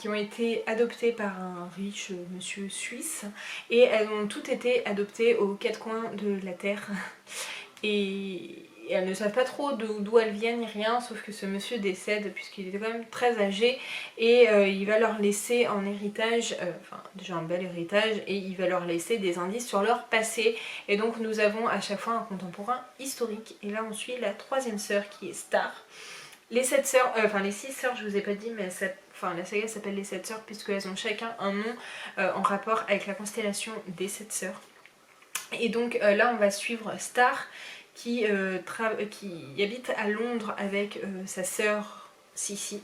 Speaker 1: ont été adoptées par un riche monsieur suisse et elles ont toutes été adoptées aux 4 coins de la terre et elles ne savent pas trop d'où elles viennent ni rien, sauf que ce monsieur décède puisqu'il était quand même très âgé et il va leur laisser en héritage, enfin déjà un bel héritage, et il va leur laisser des indices sur leur passé. Et donc nous avons à chaque fois un contemporain historique. Et là on suit la 3e sœur qui est Star. Les 7 sœurs, enfin les 6 sœurs je vous ai pas dit, mais la saga s'appelle les 7 sœurs puisqu'elles ont chacun un nom en rapport avec la constellation des 7 sœurs. Et donc là on va suivre Star qui habite à Londres avec sa sœur Sissi.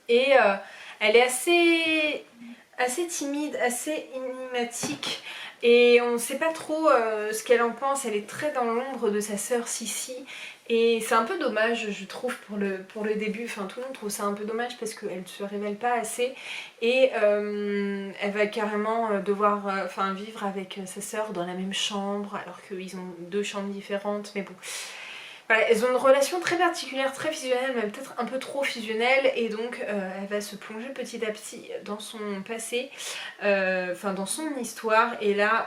Speaker 1: Et elle est assez timide, assez énigmatique et on ne sait pas trop ce qu'elle en pense. Elle est très dans l'ombre de sa sœur Sissi et c'est un peu dommage je trouve pour le début. Enfin tout le monde trouve ça un peu dommage parce qu'elle ne se révèle pas assez et elle va carrément devoir vivre avec sa sœur dans la même chambre alors qu'ils ont 2 chambres différentes, mais bon. Voilà, elles ont une relation très particulière, très fusionnelle, même peut-être un peu trop fusionnelle, et donc elle va se plonger petit à petit dans son passé, dans son histoire, et là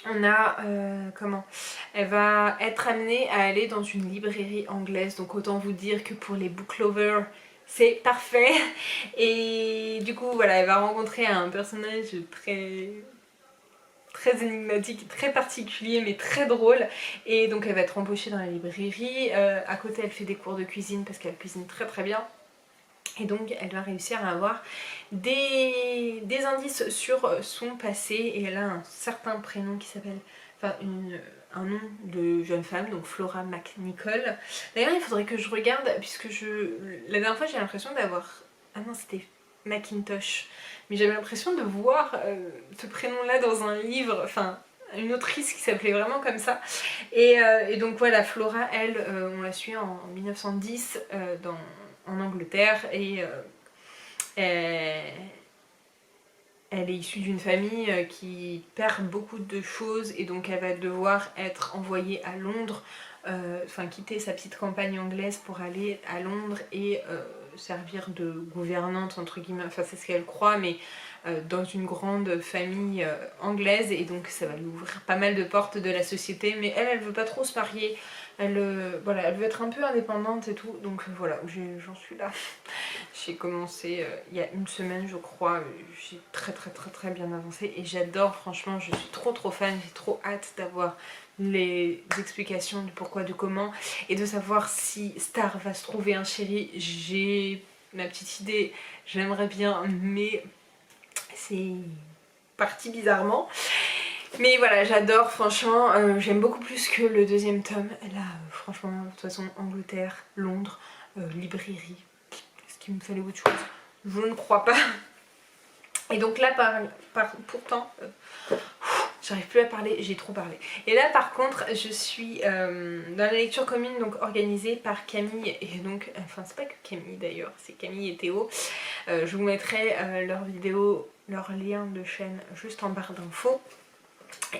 Speaker 1: on a, elle va être amenée à aller dans une librairie anglaise, donc autant vous dire que pour les book lovers, c'est parfait, et du coup voilà, elle va rencontrer un personnage très énigmatique, très particulier mais très drôle, et donc elle va être embauchée dans la librairie. À côté elle fait des cours de cuisine parce qu'elle cuisine très très bien Et donc elle va réussir à avoir des indices sur son passé, et elle a un certain prénom qui s'appelle, enfin un nom de jeune femme, donc Flora McNichol. D'ailleurs il faudrait que je regarde, puisque la dernière fois j'ai l'impression d'avoir... Ah non, c'était Macintosh. Mais j'avais l'impression de voir ce prénom-là dans un livre, enfin une autrice qui s'appelait vraiment comme ça. Et donc voilà, Flora, elle, on la suit en 1910 en Angleterre, et elle, elle est issue d'une famille qui perd beaucoup de choses, et donc elle va devoir être envoyée à Londres, enfin quitter sa petite campagne anglaise pour aller à Londres et servir de gouvernante entre guillemets, enfin c'est ce qu'elle croit, mais dans une grande famille anglaise, et donc ça va lui ouvrir pas mal de portes de la société, mais elle veut pas trop se marier, voilà, elle veut être un peu indépendante et tout, donc voilà, j'en suis là. J'ai commencé il y a une semaine je crois, j'ai très bien avancé, et j'adore, franchement je suis trop fan, j'ai trop hâte d'avoir les explications du pourquoi, du comment, et de savoir si Star va se trouver un chéri. J'ai ma petite idée, j'aimerais bien, mais c'est parti bizarrement. Mais voilà, j'adore, franchement, j'aime beaucoup plus que le deuxième tome. Là, franchement, de toute façon, Angleterre, Londres, librairie, est-ce qu'il me fallait autre chose? Je ne crois pas. Et donc là, pourtant, j'arrive plus à parler, j'ai trop parlé. Et là par contre, je suis dans la lecture commune, donc organisée par Camille, et donc, enfin c'est pas que Camille d'ailleurs, c'est Camille et Théo. Je vous mettrai leurs vidéos, leurs liens de chaîne juste en barre d'infos.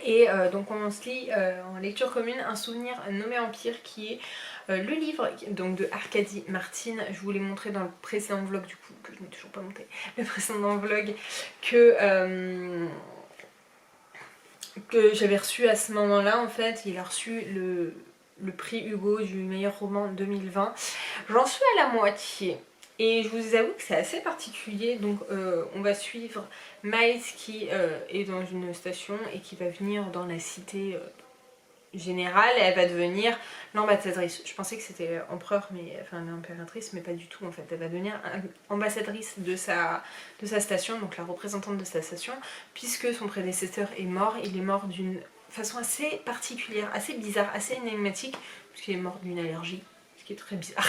Speaker 1: Et donc on se lit en lecture commune Un souvenir nommé Empire, qui est le livre donc de Arkady Martin. Je vous l'ai montré dans le précédent vlog, du coup, que je n'ai toujours pas monté, le précédent vlog que j'avais reçu à ce moment-là. En fait, il a reçu le prix Hugo du meilleur roman 2020. J'en suis à la moitié. Et je vous avoue que c'est assez particulier, donc on va suivre Miles qui est dans une station et qui va venir dans la cité générale, et elle va devenir l'ambassadrice. Je pensais que c'était l'empereur, enfin l'impératrice, mais pas du tout en fait. Elle va devenir ambassadrice de sa station, donc la représentante de sa station, puisque son prédécesseur est mort. Il est mort d'une façon assez particulière, assez bizarre, assez énigmatique, puisqu'il est mort d'une allergie, ce qui est très bizarre.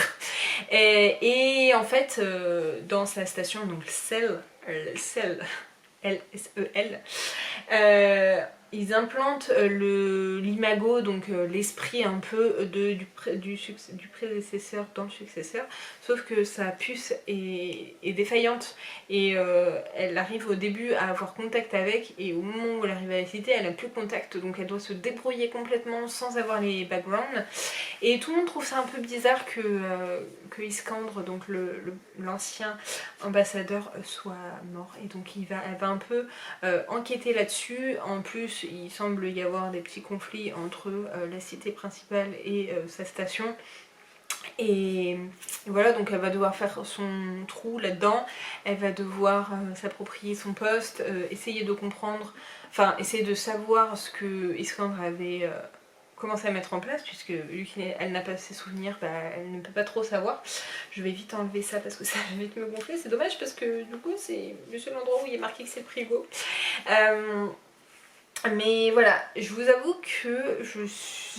Speaker 1: Et en fait, dans sa station, donc L-S-E-L, ils implantent l'imago, donc l'esprit un peu du prédécesseur dans le successeur, sauf que sa puce est défaillante, et elle arrive au début à avoir contact avec, et au moment où elle arrive à la cité, elle n'a plus contact, donc elle doit se débrouiller complètement sans avoir les backgrounds. Et tout le monde trouve ça un peu bizarre que Iskandre, donc l'ancien ambassadeur, soit mort, et donc elle va un peu enquêter là-dessus. En plus, il semble y avoir des petits conflits entre la cité principale et sa station. Et voilà, donc elle va devoir faire son trou là-dedans, elle va devoir s'approprier son poste, essayer de comprendre, enfin essayer de savoir ce que Iskandre avait commencé à mettre en place, puisque vu qu'elle n'a pas ses souvenirs, bah, elle ne peut pas trop savoir. Je vais vite enlever ça parce que ça va vite me gonfler, c'est dommage parce que du coup c'est le seul endroit où il est marqué que c'est le frigo. Mais voilà, je vous avoue que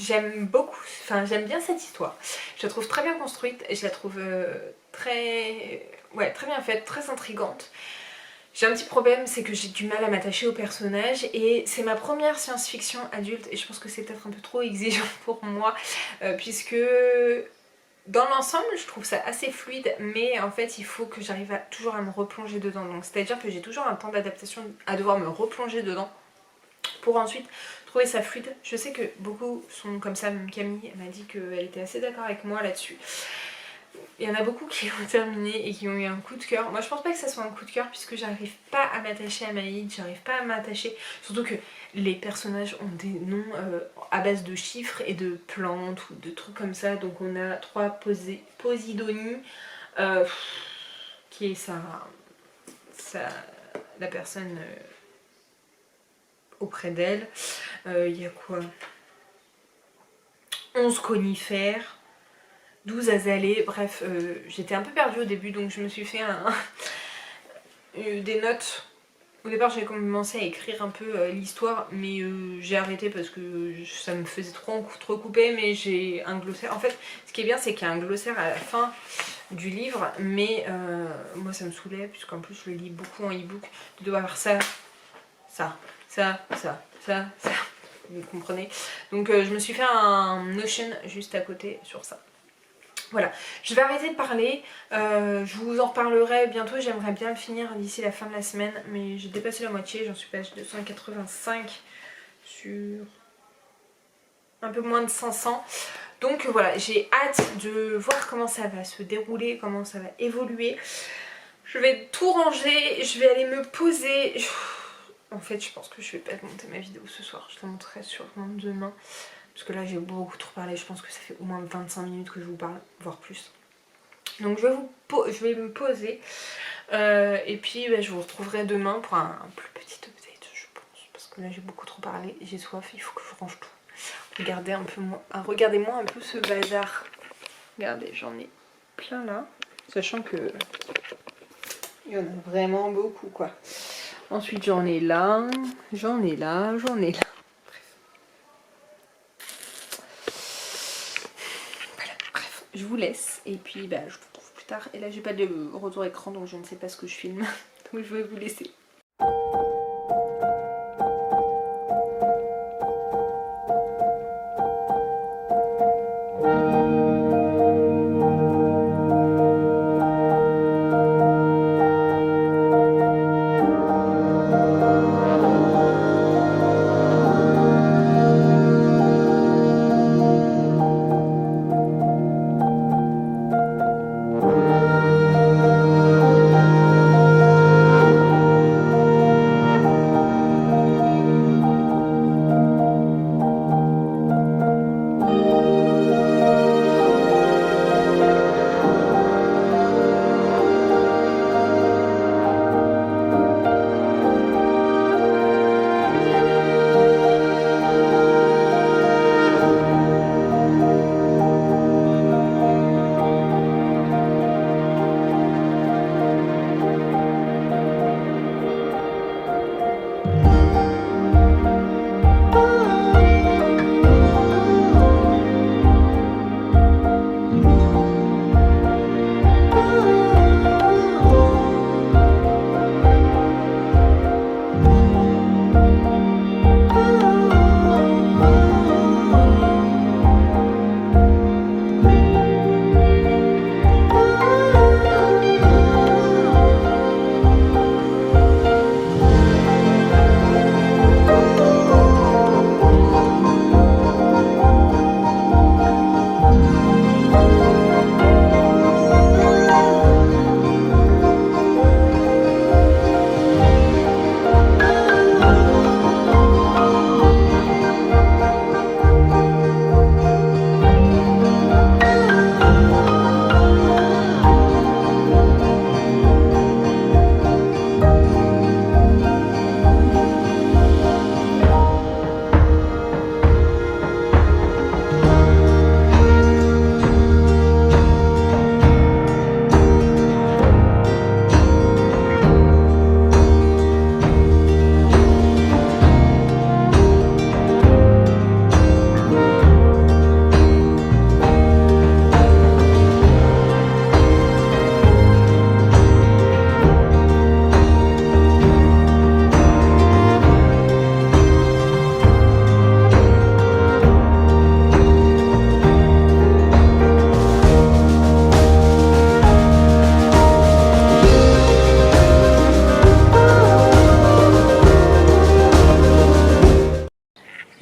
Speaker 1: j'aime beaucoup, enfin j'aime bien cette histoire. Je la trouve très bien construite, et je la trouve très bien faite, très intrigante. J'ai un petit problème, c'est que j'ai du mal à m'attacher au personnage, et c'est ma première science-fiction adulte, et je pense que c'est peut-être un peu trop exigeant pour moi, puisque dans l'ensemble je trouve ça assez fluide, mais en fait il faut que j'arrive toujours à me replonger dedans. Donc c'est-à-dire que j'ai toujours un temps d'adaptation à devoir me replonger dedans pour ensuite trouver ça fluide. Je sais que beaucoup sont comme ça, même Camille m'a dit qu'elle était assez d'accord avec moi là-dessus. Il y en a beaucoup qui ont terminé et qui ont eu un coup de cœur. Moi je pense pas que ça soit un coup de cœur, puisque j'arrive pas à m'attacher à Maïd, j'arrive pas à m'attacher, surtout que les personnages ont des noms à base de chiffres et de plantes ou de trucs comme ça. Donc on a 3 Posidonie, qui est la personne auprès d'elle. Il y a quoi, 11 conifères, 12 azalées, bref, j'étais un peu perdue au début donc je me suis fait des notes. Au départ j'avais commencé à écrire un peu l'histoire mais j'ai arrêté parce que ça me faisait trop recouper, mais j'ai un glossaire. En fait ce qui est bien c'est qu'il y a un glossaire à la fin du livre, mais moi ça me saoulait puisqu'en plus je le lis beaucoup en e-book, de devoir avoir ça, ça, ça, ça, ça, ça, vous comprenez. Donc je me suis fait un Notion juste à côté sur ça. Voilà, je vais arrêter de parler, je vous en reparlerai bientôt, j'aimerais bien le finir d'ici la fin de la semaine, mais j'ai dépassé la moitié, j'en suis page 285 sur un peu moins de 500. Donc voilà, j'ai hâte de voir comment ça va se dérouler, comment ça va évoluer. Je vais tout ranger, je vais aller me poser. En fait, je pense que je vais pas monter ma vidéo ce soir, je la montrerai sûrement demain. Parce que là j'ai beaucoup trop parlé, je pense que ça fait au moins 25 minutes que je vous parle, voire plus. Donc je vais me poser et puis je vous retrouverai demain pour un plus petit update je pense. Parce que là j'ai beaucoup trop parlé, j'ai soif, il faut que je range tout. Regardez-moi un peu ce bazar. Regardez, j'en ai plein là. Sachant que il y en a vraiment beaucoup quoi. Ensuite j'en ai là, j'en ai là, j'en ai là. Je vous laisse et puis je vous retrouve plus tard. Et là j'ai pas de retour écran donc je ne sais pas ce que je filme. Donc je vais vous laisser.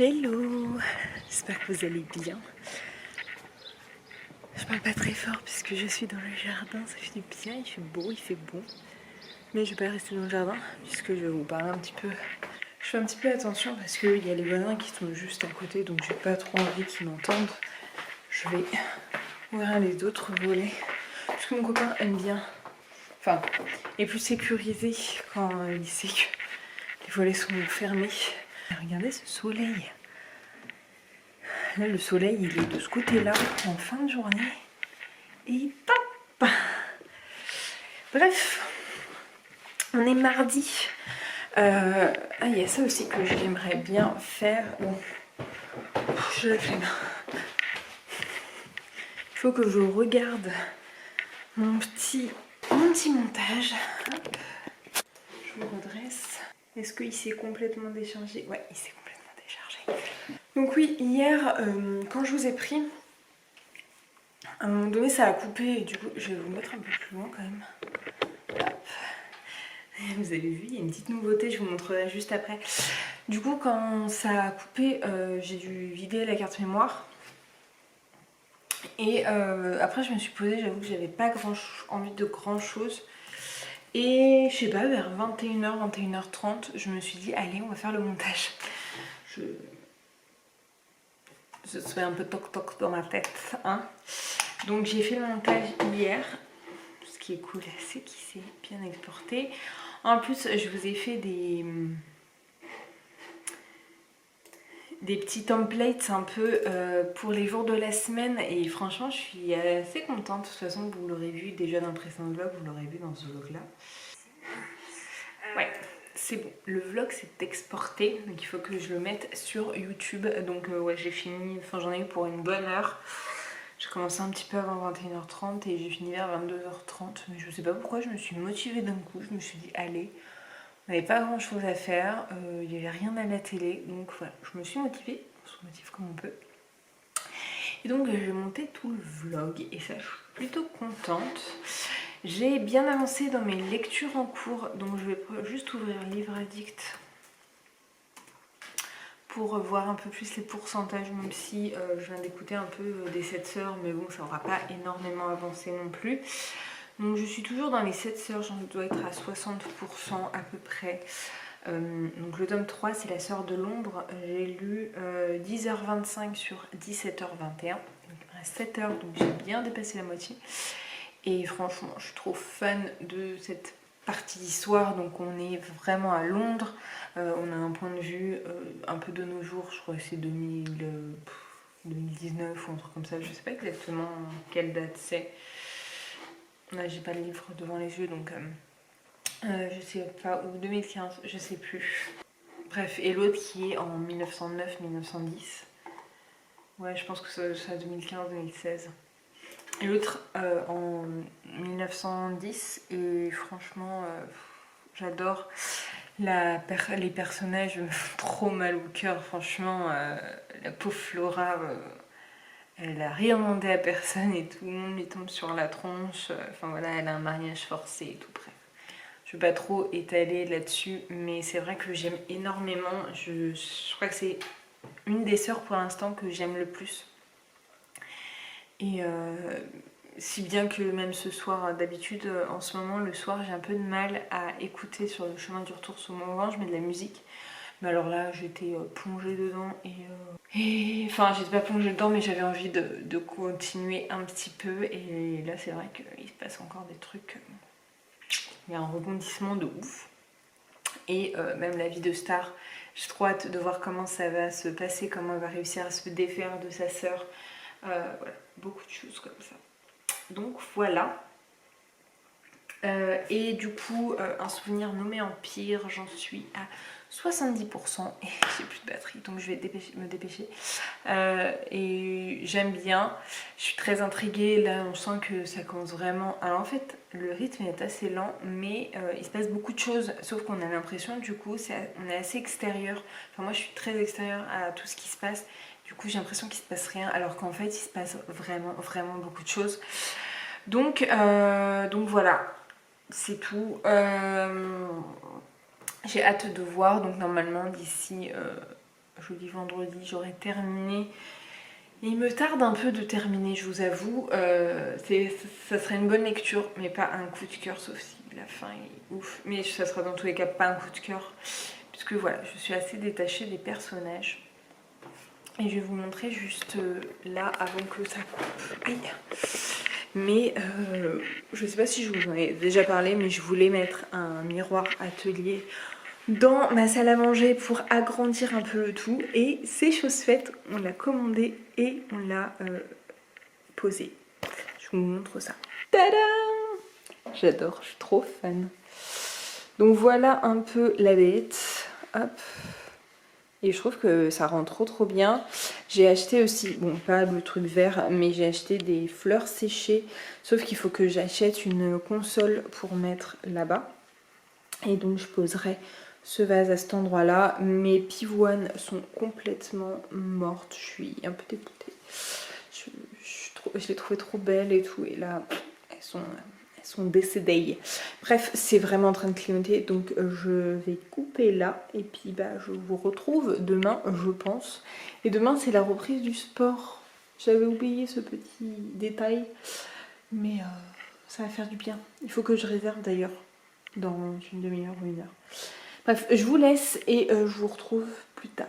Speaker 1: Hello, j'espère que vous allez bien. Je parle pas très fort puisque je suis dans le jardin, ça fait du bien, il fait beau, il fait bon. Mais je vais pas rester dans le jardin puisque je vais vous parler un petit peu. Je fais un petit peu attention parce qu'il y a les voisins qui sont juste à côté donc j'ai pas trop envie qu'ils m'entendent. Je vais ouvrir les autres volets parce que mon copain aime bien, enfin, est plus sécurisé quand il sait que les volets sont fermés. Regardez ce soleil. Là, le soleil, il est de ce côté-là, en fin de journée. et pop. Bref, on est mardi. Il y a ça aussi que j'aimerais bien faire. Bon, je le fais. Il faut que je regarde mon petit montage. Hop. Je me redresse. Est-ce qu'il s'est complètement déchargé? Ouais, il s'est complètement déchargé. Donc oui, hier, quand je vous ai pris, à un moment donné, ça a coupé. Et du coup, je vais vous mettre un peu plus loin quand même. Hop. Vous avez vu, il y a une petite nouveauté, je vous montrerai juste après. Du coup, quand ça a coupé, j'ai dû vider la carte mémoire. Et après, je me suis posée, j'avoue que j'avais pas envie de grand chose. Et je sais pas, vers 21h, 21h30, je me suis dit, allez, on va faire le montage. Je serais un peu toc-toc dans ma tête. Hein. Donc j'ai fait le montage hier. Ce qui est cool, c'est qu'il s'est bien exporté. En plus, je vous ai fait des petits templates un peu pour les jours de la semaine. Et franchement, je suis assez contente. De toute façon, vous l'aurez vu déjà dans le précédent vlog, vous l'aurez vu dans ce vlog-là. Ouais, c'est bon. Le vlog s'est exporté, donc il faut que je le mette sur YouTube. Donc ouais, j'ai fini, enfin j'en ai eu pour une bonne heure. J'ai commencé un petit peu avant 21h30 et j'ai fini vers 22h30. Mais je sais pas pourquoi, je me suis motivée d'un coup. Je me suis dit, allez, on n'avait pas grand chose à faire, il n'y avait rien à la télé. Donc voilà, je me suis motivée, on se motive comme on peut. Et donc j'ai monté tout le vlog et ça, je suis plutôt contente. J'ai bien avancé dans mes lectures en cours, donc je vais juste ouvrir Livre Addict pour voir un peu plus les pourcentages, même si je viens d'écouter un peu des 7 sœurs, mais bon, ça n'aura pas énormément avancé non plus. Donc je suis toujours dans les 7 sœurs, j'en dois être à 60% à peu près. Donc le tome 3, c'est La Sœur de l'Ombre. J'ai lu 10h25 sur 17h21, donc à 7h, donc j'ai bien dépassé la moitié. Et franchement, je suis trop fan de cette partie d'histoire. Donc on est vraiment à Londres. On a un point de vue un peu de nos jours. Je crois que c'est 2019 ou un truc comme ça. Je sais pas exactement quelle date c'est. Là, j'ai pas le livre devant les yeux, donc je sais pas. Ou 2015, je sais plus. Bref, et l'autre qui est en 1909-1910. Ouais, je pense que c'est 2015-2016. Et l'autre en 1910, et franchement j'adore. Les personnages me font trop mal au cœur, franchement. La pauvre Flora, elle a rien demandé à personne et tout le monde lui tombe sur la tronche. Enfin voilà, elle a un mariage forcé et tout, bref. Je ne vais pas trop étaler là-dessus, mais c'est vrai que j'aime énormément. Je crois que c'est une des sœurs pour l'instant que j'aime le plus. Et si bien que même ce soir, d'habitude, en ce moment, le soir, j'ai un peu de mal à écouter sur le chemin du retour sur mon vent, je mets de la musique. Mais alors là, j'étais plongée dedans et enfin, j'étais pas plongée dedans, mais j'avais envie de continuer un petit peu. Et là, c'est vrai qu'il se passe encore des trucs. Il y a un rebondissement de ouf. Et même la vie de Star, j'ai trop hâte de voir comment ça va se passer, comment elle va réussir à se défaire de sa sœur. Voilà, beaucoup de choses comme ça. Donc voilà. Et du coup, un souvenir nommé Empire, j'en suis à 70% et j'ai plus de batterie, donc je vais me dépêcher. Et j'aime bien, je suis très intriguée. Là, on sent que ça commence vraiment. Alors en fait, le rythme est assez lent, mais il se passe beaucoup de choses, sauf qu'on a l'impression, du coup, on est assez extérieur. Enfin, moi, je suis très extérieure à tout ce qui se passe. Du coup, j'ai l'impression qu'il se passe rien, alors qu'en fait, il se passe vraiment, vraiment beaucoup de choses. Donc voilà, c'est tout. J'ai hâte de voir. Donc normalement, d'ici jeudi, vendredi, j'aurai terminé. Il me tarde un peu de terminer, je vous avoue. Ça serait une bonne lecture, mais pas un coup de cœur, sauf si la fin est ouf. Mais ça sera dans tous les cas pas un coup de cœur, puisque voilà, je suis assez détachée des personnages. Et je vais vous montrer juste là avant que ça coupe. Aïe. Mais je sais pas si je vous en ai déjà parlé, mais je voulais mettre un miroir atelier dans ma salle à manger pour agrandir un peu le tout. Et c'est chose faite, on l'a commandé et on l'a posé. Je Je vous montre ça. Tada! J'adore, je suis trop fan. Donc voilà un peu la bête. Hop. Et je trouve que ça rend trop bien. J'ai acheté aussi, bon pas le truc vert, mais j'ai acheté des fleurs séchées. Sauf qu'il faut que j'achète une console pour mettre là-bas. Et donc je poserai ce vase à cet endroit-là. Mes pivoines sont complètement mortes. Je suis un peu dégoûtée. Je les trouvais trop belles et tout. Et là, elles sont décédées. Bref, c'est vraiment en train de clignoter. Donc je vais couper là. Et puis bah, je vous retrouve demain, je pense. Et demain, c'est la reprise du sport. J'avais oublié ce petit détail. Mais ça va faire du bien. Il faut que je réserve d'ailleurs dans une demi-heure ou une heure. Bref, je vous laisse et je vous retrouve plus tard.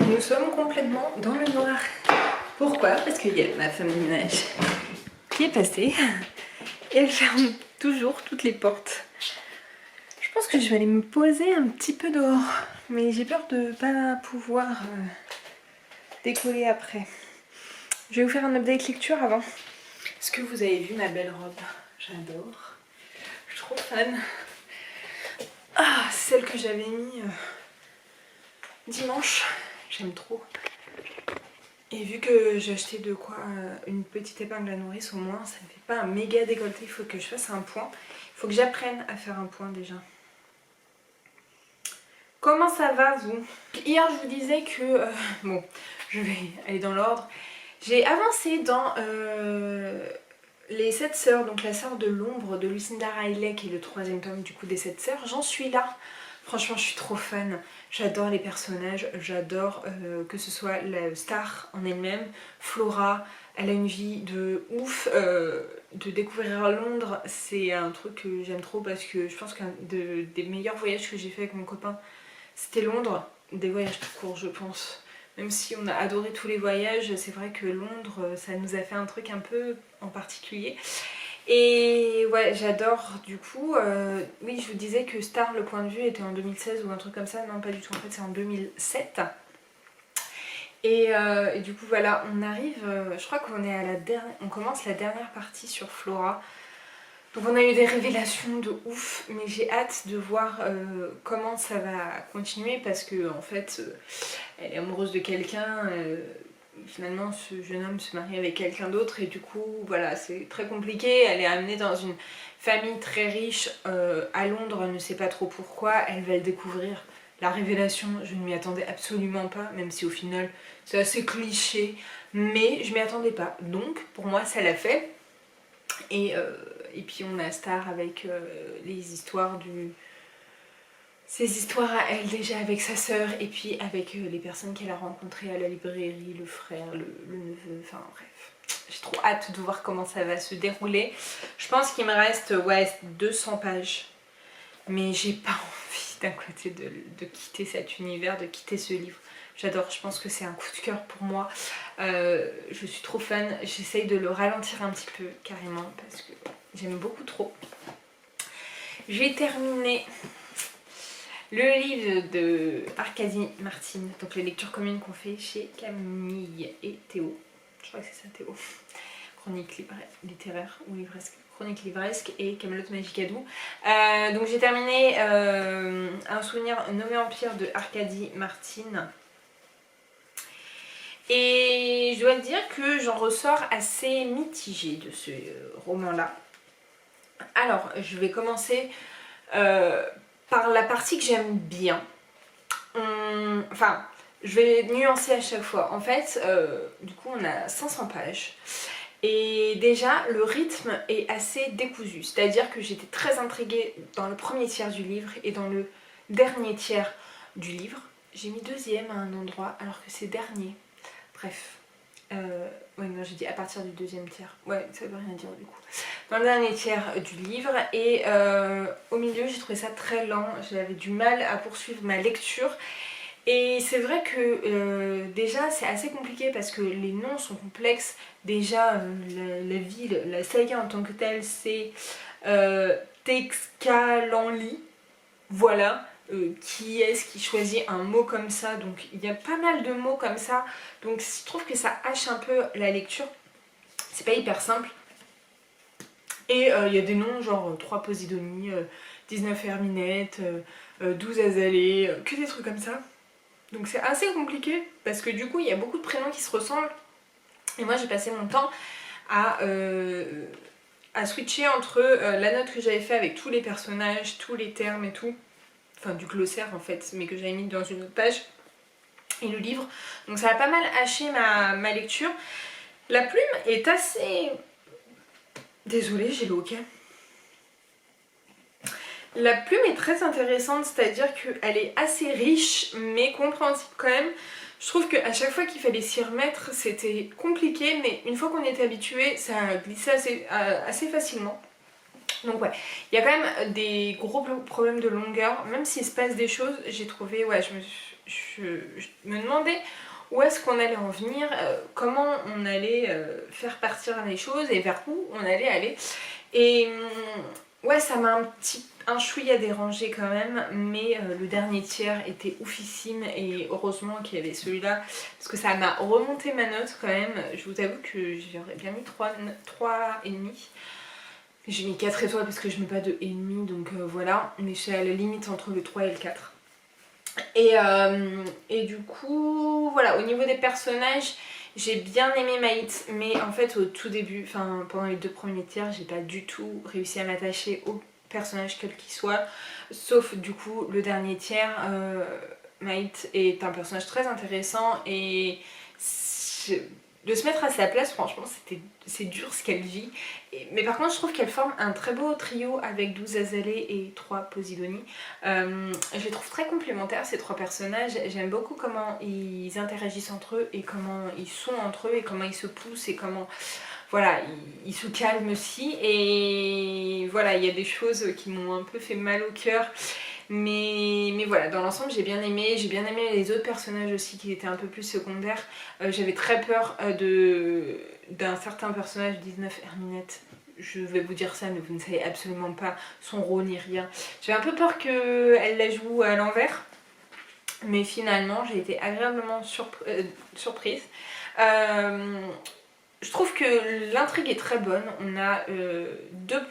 Speaker 1: Nous sommes complètement dans le noir. Pourquoi? Parce qu'il y a ma femme de ménage qui est passée et elle ferme toujours toutes les portes. Je pense que je vais aller me poser un petit peu dehors, mais j'ai peur de ne pas pouvoir décoller après. Je vais vous faire un update lecture avant. Est-ce que vous avez vu ma belle robe? J'adore. Je suis trop fan. Ah, c'est celle que j'avais mis dimanche. J'aime trop. Et vu que j'ai acheté de quoi une petite épingle à nourrice, au moins ça ne fait pas un méga décolleté. Il faut que je fasse un point. Il faut que j'apprenne à faire un point déjà. Comment ça va vous? Hier je vous disais que... bon, je vais aller dans l'ordre. J'ai avancé dans les 7 sœurs, donc la sœur de l'ombre de Lucinda Riley qui est le 3e tome du coup des 7 sœurs. J'en suis là. Franchement je suis trop fan, j'adore les personnages, j'adore que ce soit la star en elle-même, Flora, elle a une vie de ouf, de découvrir Londres c'est un truc que j'aime trop parce que je pense qu'un des meilleurs voyages que j'ai fait avec mon copain c'était Londres, des voyages tout court je pense. Même si on a adoré tous les voyages, c'est vrai que Londres ça nous a fait un truc un peu en particulier. Et ouais, j'adore du coup. Oui, je vous disais que Star, le point de vue était en 2016 ou un truc comme ça. Non, pas du tout, en fait c'est en 2007. Et du coup voilà, on arrive, je crois qu'on est à la dernière, on commence la dernière partie sur Flora. Donc on a eu des révélations de ouf, mais j'ai hâte de voir comment ça va continuer parce que en fait, elle est amoureuse de quelqu'un. Finalement ce jeune homme se marie avec quelqu'un d'autre et du coup voilà c'est très compliqué, elle est amenée dans une famille très riche à Londres, elle ne sait pas trop pourquoi, elle va le découvrir. La révélation, je ne m'y attendais absolument pas, même si au final c'est assez cliché, mais je m'y attendais pas, donc pour moi ça l'a fait. Et puis on a Star avec les histoires ses histoires à elle déjà avec sa sœur et puis avec les personnes qu'elle a rencontrées à la librairie, le frère, le neveu, enfin bref. J'ai trop hâte de voir comment ça va se dérouler. Je pense qu'il me reste ouais, 200 pages. Mais j'ai pas envie d'un côté de quitter cet univers, de quitter ce livre. J'adore, je pense que c'est un coup de cœur pour moi. Je suis trop fan, j'essaye de le ralentir un petit peu carrément parce que j'aime beaucoup trop. J'ai terminé le livre de Arkady Martine, donc les lectures communes qu'on fait chez Camille et Théo. Je crois que c'est ça, Théo. Chronique littéraire ou livresque. Chronique livresque et Camelot Magicadou. Donc j'ai terminé Un souvenir nommé Empire de Arkady Martine. Et je dois dire que j'en ressors assez mitigée de ce roman-là. Alors, je vais commencer par la partie que j'aime bien. Enfin, je vais nuancer à chaque fois. En fait, du coup, on a 500 pages. Et déjà, le rythme est assez décousu. C'est-à-dire que j'étais très intriguée dans le premier tiers du livre et dans le dernier tiers du livre. J'ai mis deuxième à un endroit alors que c'est dernier. Bref. Oui, non, j'ai dit à partir du deuxième tiers. Ouais, ça veut rien dire du coup. Dans le dernier tiers du livre. Et au milieu, j'ai trouvé ça très lent. J'avais du mal à poursuivre ma lecture. Et c'est vrai que déjà c'est assez compliqué parce que les noms sont complexes. Déjà la ville, la saga en tant que telle c'est Texcalanli. Voilà. Qui est-ce qui choisit un mot comme ça? Donc il y a pas mal de mots comme ça. Donc je trouve que ça hache un peu la lecture. C'est pas hyper simple. Et il y a des noms genre 3 Posidonie, 19 Herminette, 12 Azalée, que des trucs comme ça. Donc c'est assez compliqué parce que du coup il y a beaucoup de prénoms qui se ressemblent. Et moi j'ai passé mon temps à switcher entre la note que j'avais fait avec tous les personnages, tous les termes et tout. Enfin du glossaire en fait, mais que j'avais mis dans une autre page. Et le livre. Donc ça a pas mal haché ma lecture. La plume est assez... Désolée, j'ai le hoquet. La plume est très intéressante, c'est-à-dire qu'elle est assez riche mais compréhensible quand même. Je trouve qu'à chaque fois qu'il fallait s'y remettre, c'était compliqué, mais une fois qu'on était habitué, ça glissait assez facilement. Donc ouais, il y a quand même des gros problèmes de longueur, même s'il se passe des choses, j'ai trouvé, ouais, je me demandais où est-ce qu'on allait en venir, comment on allait faire partir les choses et vers où on allait aller. Et ouais, ça m'a un chouïa dérangé quand même, mais le dernier tiers était oufissime et heureusement qu'il y avait celui-là parce que ça m'a remonté ma note quand même. Je vous avoue que j'aurais bien mis 3,5. J'ai mis 4 étoiles parce que je mets pas de 1,5 donc voilà, mais je suis à la limite entre le 3 et le 4. Et du coup, voilà, au niveau des personnages, j'ai bien aimé Maït, mais en fait au tout début, enfin pendant les 2 premiers tiers, j'ai pas du tout réussi à m'attacher au personnage quel qu'il soit, sauf du coup le dernier tiers. Maït est un personnage très intéressant et de se mettre à sa place, franchement c'est dur ce qu'elle vit. Mais par contre je trouve qu'elle forme un très beau trio avec 12 Azalée et 3 Posidonie. Je les trouve très complémentaires ces 3 personnages. J'aime beaucoup comment ils interagissent entre eux et comment ils sont entre eux et comment ils se poussent et comment... Voilà, ils se calment aussi. Et voilà, il y a des choses qui m'ont un peu fait mal au cœur. Mais voilà, dans l'ensemble j'ai bien aimé les autres personnages aussi qui étaient un peu plus secondaires. J'avais très peur d'un certain personnage, 19 Herminette. Je vais vous dire ça mais vous ne savez absolument pas son rôle ni rien. J'avais un peu peur qu'elle la joue à l'envers. Mais finalement j'ai été agréablement surprise. Je trouve que l'intrigue est très bonne. On a 2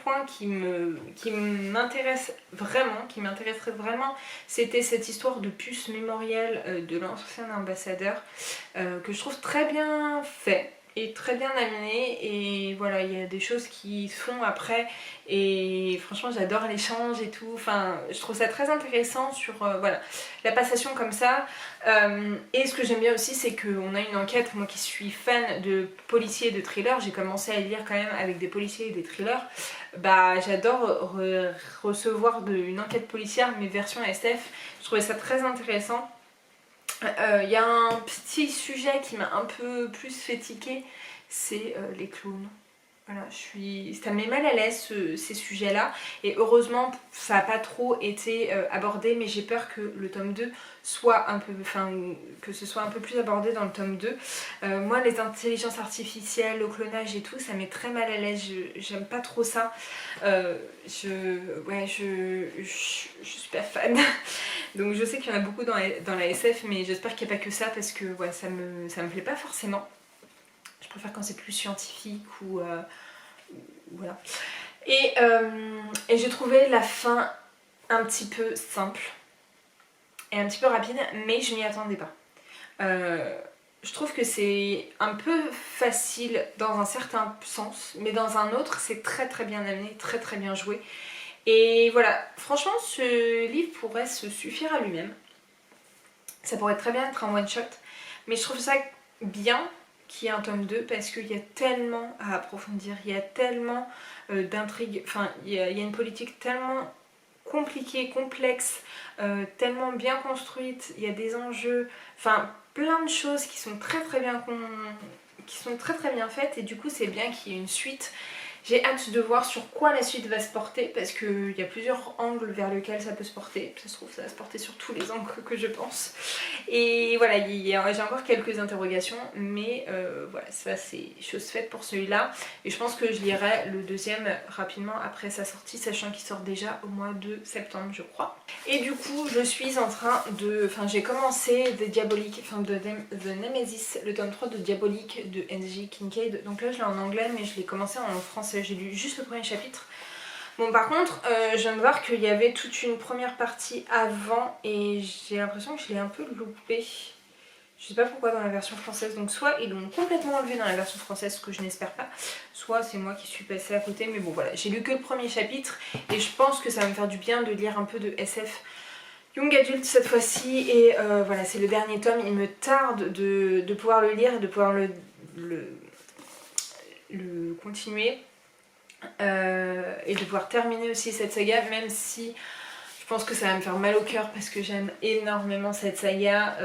Speaker 1: points qui m'intéresseraient vraiment. C'était cette histoire de puce mémorielle de l'ancien ambassadeur que je trouve très bien fait et très bien amené. Et voilà, il y a des choses qui se font après et franchement j'adore l'échange et tout. Enfin, je trouve ça très intéressant sur voilà, la passation comme ça. Et ce que j'aime bien aussi c'est qu'on a une enquête, moi qui suis fan de policiers et de thrillers, j'ai commencé à lire quand même avec des policiers et des thrillers. Bah j'adore recevoir une enquête policière mais version SF, je trouvais ça très intéressant. Y a un petit sujet qui m'a un peu plus fait tiquer, c'est les clowns. Voilà, ça me met mal à l'aise ces sujets-là. Et heureusement, ça n'a pas trop été abordé, mais j'ai peur que le tome 2 soit un peu. Enfin, que ce soit un peu plus abordé dans le tome 2. Moi, les intelligences artificielles, le clonage et tout, ça met très mal à l'aise. J'aime pas trop ça. Ouais, je suis pas fan. Donc je sais qu'il y en a beaucoup dans la SF, mais j'espère qu'il n'y a pas que ça parce que ouais, ça me plaît pas forcément. Je préfère quand c'est plus scientifique ou voilà. Et j'ai trouvé la fin un petit peu simple et un petit peu rapide, mais je m'y attendais pas. Je trouve que c'est un peu facile dans un certain sens, mais dans un autre, c'est très très bien amené, très très bien joué. Et voilà, franchement, ce livre pourrait se suffire à lui-même. Ça pourrait très bien être un one-shot, mais je trouve ça bien qu'il y ait un tome 2 parce qu'il y a tellement à approfondir, il y a tellement d'intrigues, enfin il y a une politique tellement compliquée, complexe, tellement bien construite, il y a des enjeux, enfin plein de choses qui sont très très bien faites et du coup c'est bien qu'il y ait une suite. J'ai hâte de voir sur quoi la suite va se porter parce qu'il y a plusieurs angles vers lesquels ça peut se porter. Ça se trouve, ça va se porter sur tous les angles que je pense. Et voilà, j'ai encore quelques interrogations, mais voilà, ça c'est chose faite pour celui-là. Et je pense que je lirai le deuxième rapidement après sa sortie, sachant qu'il sort déjà au mois de septembre, je crois. Et du coup, je suis en train de... Enfin, j'ai commencé The Diabolique, enfin The Nemesis, le tome 3 de Diabolique de N.J. Kincaid. Donc là, je l'ai en anglais, mais je l'ai commencé en français. J'ai lu juste le premier chapitre. Bon, par contre, je viens de voir qu'il y avait toute une première partie avant et j'ai l'impression que je l'ai un peu loupé. Je sais pas pourquoi dans la version française, donc soit ils l'ont complètement enlevé dans la version française, ce que je n'espère pas, soit c'est moi qui suis passée à côté, mais bon voilà, j'ai lu que le premier chapitre et je pense que ça va me faire du bien de lire un peu de SF Young Adult cette fois-ci et voilà, c'est le dernier tome, il me tarde de pouvoir le lire et de pouvoir le continuer et de pouvoir terminer aussi cette saga, même si... Je pense que ça va me faire mal au cœur parce que j'aime énormément cette saga.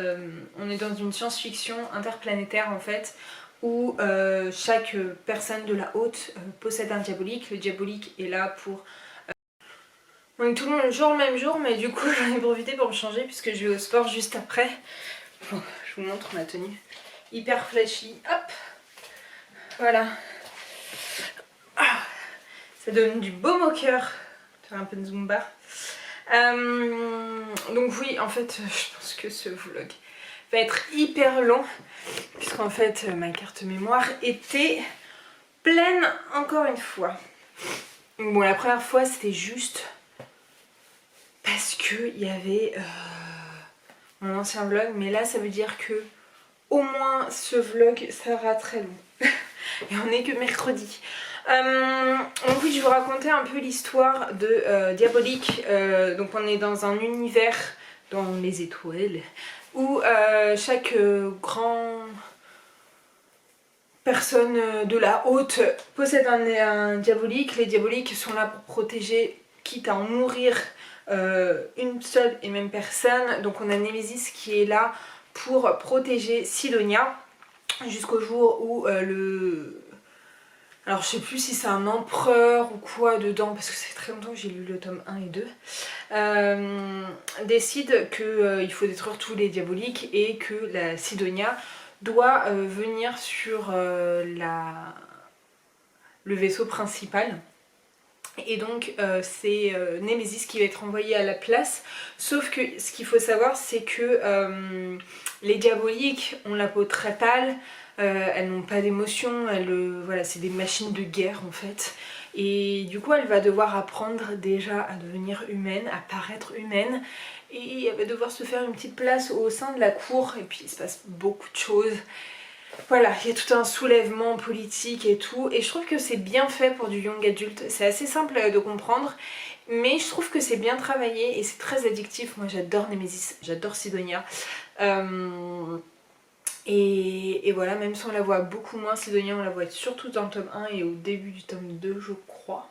Speaker 1: On est dans une science-fiction interplanétaire en fait, où chaque personne de la haute possède un diabolique. Le diabolique est là pour... On est tout le jour le même jour, mais du coup j'en ai profité pour me changer puisque je vais au sport juste après. Bon, je vous montre ma tenue. Hyper flashy. Hop, voilà. Ah, ça donne du baume au cœur. Faire un peu de zumba. Donc oui, en fait, je pense que ce vlog va être hyper long puisqu'en fait, ma carte mémoire était pleine encore une fois. Bon, la première fois, c'était juste parce que il y avait mon ancien vlog, mais là, ça veut dire que au moins ce vlog sera très long. Et on n'est que mercredi. Donc oui, je vais vous raconter un peu l'histoire de Diabolique. Donc on est dans un univers dans les étoiles où chaque grand personne de la haute possède un diabolique. Les diaboliques sont là pour protéger, quitte à en mourir, une seule et même personne. Donc on a Nemesis qui est là pour protéger Sidonia jusqu'au jour où alors je sais plus si c'est un empereur ou quoi dedans, parce que c'est très longtemps que j'ai lu le tome 1 et 2, décide qu'il faut détruire tous les diaboliques et que la Sidonia doit venir sur le vaisseau principal. Et donc c'est Nemesis qui va être envoyé à la place, sauf que ce qu'il faut savoir c'est que les diaboliques ont la peau très pâle, elles n'ont pas d'émotion, voilà, c'est des machines de guerre en fait. Et du coup elle va devoir apprendre déjà à devenir humaine, à paraître humaine, et elle va devoir se faire une petite place au sein de la cour, et puis il se passe beaucoup de choses. Voilà, il y a tout un soulèvement politique et tout, et je trouve que c'est bien fait pour du young adulte. C'est assez simple de comprendre, mais je trouve que c'est bien travaillé et c'est très addictif. Moi j'adore Nemesis, j'adore Sidonia. Et voilà, même si on la voit beaucoup moins, Sidonia, on la voit surtout dans le tome 1 et au début du tome 2 je crois,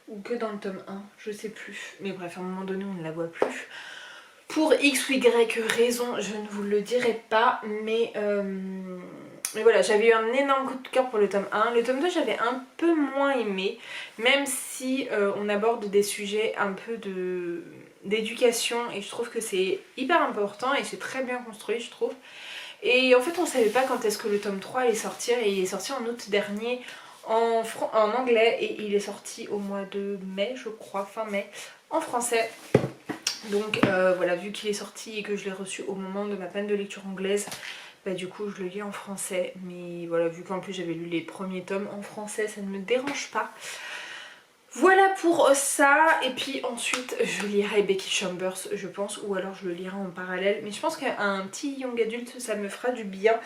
Speaker 1: ou que dans le tome 1, je sais plus, mais bref à un moment donné on ne la voit plus. Pour X ou Y raison, je ne vous le dirai pas, mais Et voilà, j'avais eu un énorme coup de cœur pour le tome 1. Le tome 2 j'avais un peu moins aimé, même si on aborde des sujets un peu d'éducation et je trouve que c'est hyper important et c'est très bien construit je trouve. Et en fait on savait pas quand est-ce que le tome 3 allait sortir et il est sorti en août dernier en anglais et il est sorti au mois de mai je crois, fin mai, en français. Donc voilà, vu qu'il est sorti et que je l'ai reçu au moment de ma peine de lecture anglaise, bah du coup je le lis en français. Mais voilà, vu qu'en plus j'avais lu les premiers tomes en français, ça ne me dérange pas. Voilà pour ça, et puis ensuite je lirai Becky Chambers je pense, ou alors je le lirai en parallèle, mais je pense qu'un petit young adulte ça me fera du bien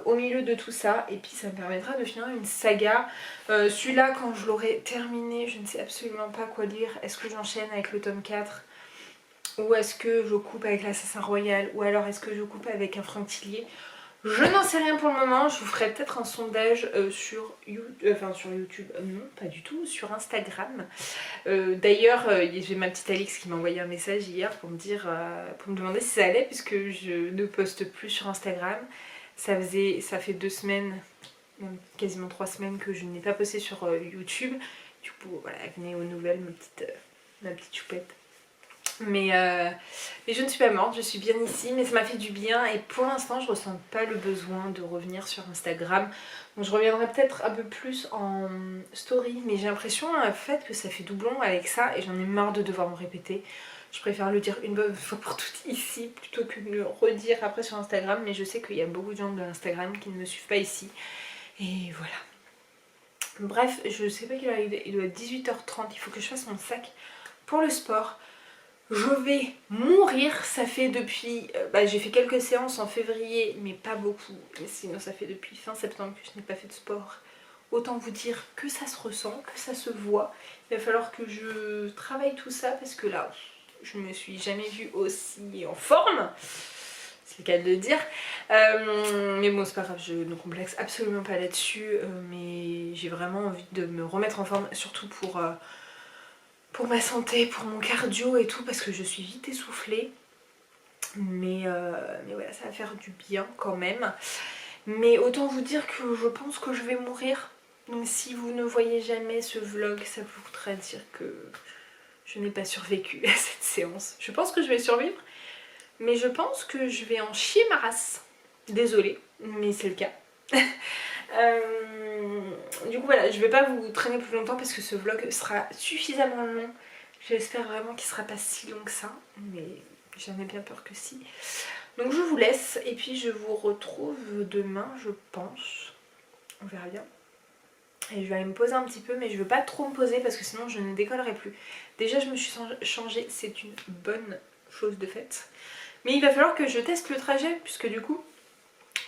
Speaker 1: au milieu de tout ça, et puis ça me permettra de finir une saga. Celui-là quand je l'aurai terminé, je ne sais absolument pas quoi lire. Est-ce que j'enchaîne avec le tome 4 ou est-ce que je coupe avec l'Assassin Royal, ou alors est-ce que je coupe avec un Franctilier? Je n'en sais rien pour le moment, je vous ferai peut-être un sondage sur YouTube, non pas du tout, sur Instagram. D'ailleurs, j'ai ma petite Alix qui m'a envoyé un message hier pour me dire, pour me demander si ça allait, puisque je ne poste plus sur Instagram. Ça fait 2 semaines, même quasiment 3 semaines que je n'ai pas posté sur YouTube. Du coup, voilà, venez aux nouvelles, ma petite choupette. Mais je ne suis pas morte, je suis bien ici, mais ça m'a fait du bien et pour l'instant je ressens pas le besoin de revenir sur Instagram. Donc je reviendrai peut-être un peu plus en story, mais j'ai l'impression en fait que ça fait doublon avec ça et j'en ai marre de devoir me répéter. Je préfère le dire une bonne fois pour toutes ici plutôt que de le redire après sur Instagram, mais je sais qu'il y a beaucoup de gens de Instagram qui ne me suivent pas ici. Et voilà. Bref, je sais pas quelle heure il doit être 18h30, il faut que je fasse mon sac pour le sport. Je vais mourir, ça fait depuis... j'ai fait quelques séances en février, mais pas beaucoup. Mais sinon ça fait depuis fin septembre que je n'ai pas fait de sport. Autant vous dire que ça se ressent, que ça se voit. Il va falloir que je travaille tout ça parce que là, je me suis jamais vue aussi en forme. C'est le cas de le dire. Mais bon, c'est pas grave, je ne complexe absolument pas là-dessus. Mais j'ai vraiment envie de me remettre en forme, surtout pour ma santé, pour mon cardio et tout, parce que je suis vite essoufflée. Mais voilà, ça va faire du bien quand même. Mais autant vous dire que je pense que je vais mourir. Donc si vous ne voyez jamais ce vlog, ça voudrait dire que je n'ai pas survécu à cette séance. Je pense que je vais survivre, mais je pense que je vais en chier ma race. Désolée, mais c'est le cas. Du coup voilà, je vais pas vous traîner plus longtemps parce que ce vlog sera suffisamment long. J'espère vraiment qu'il sera pas si long que ça, mais j'en ai bien peur que si. Donc je vous laisse et puis je vous retrouve demain je pense. On verra bien. Et je vais aller me poser un petit peu, mais je veux pas trop me poser parce que sinon je ne décollerai plus. Déjà je me suis changée, c'est une bonne chose de fait. Mais il va falloir que je teste le trajet puisque du coup,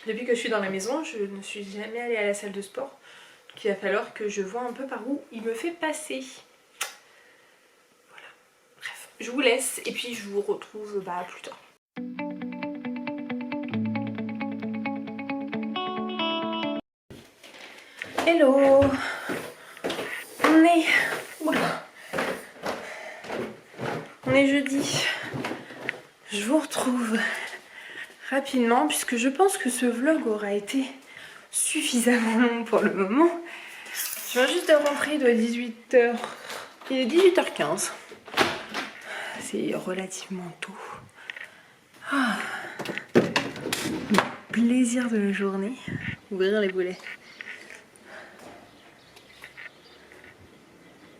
Speaker 1: depuis que je suis dans la maison, je ne suis jamais allée à la salle de sport. Donc il va falloir que je vois un peu par où il me fait passer. Voilà. Bref, je vous laisse et puis je vous retrouve plus tard. Hello. On est jeudi. Je vous retrouve rapidement puisque je pense que ce vlog aura été suffisamment long pour le moment. Je viens juste de rentrer de 18h. Il est 18h15. C'est relativement tôt. Le plaisir de la journée. Ouvrir les volets.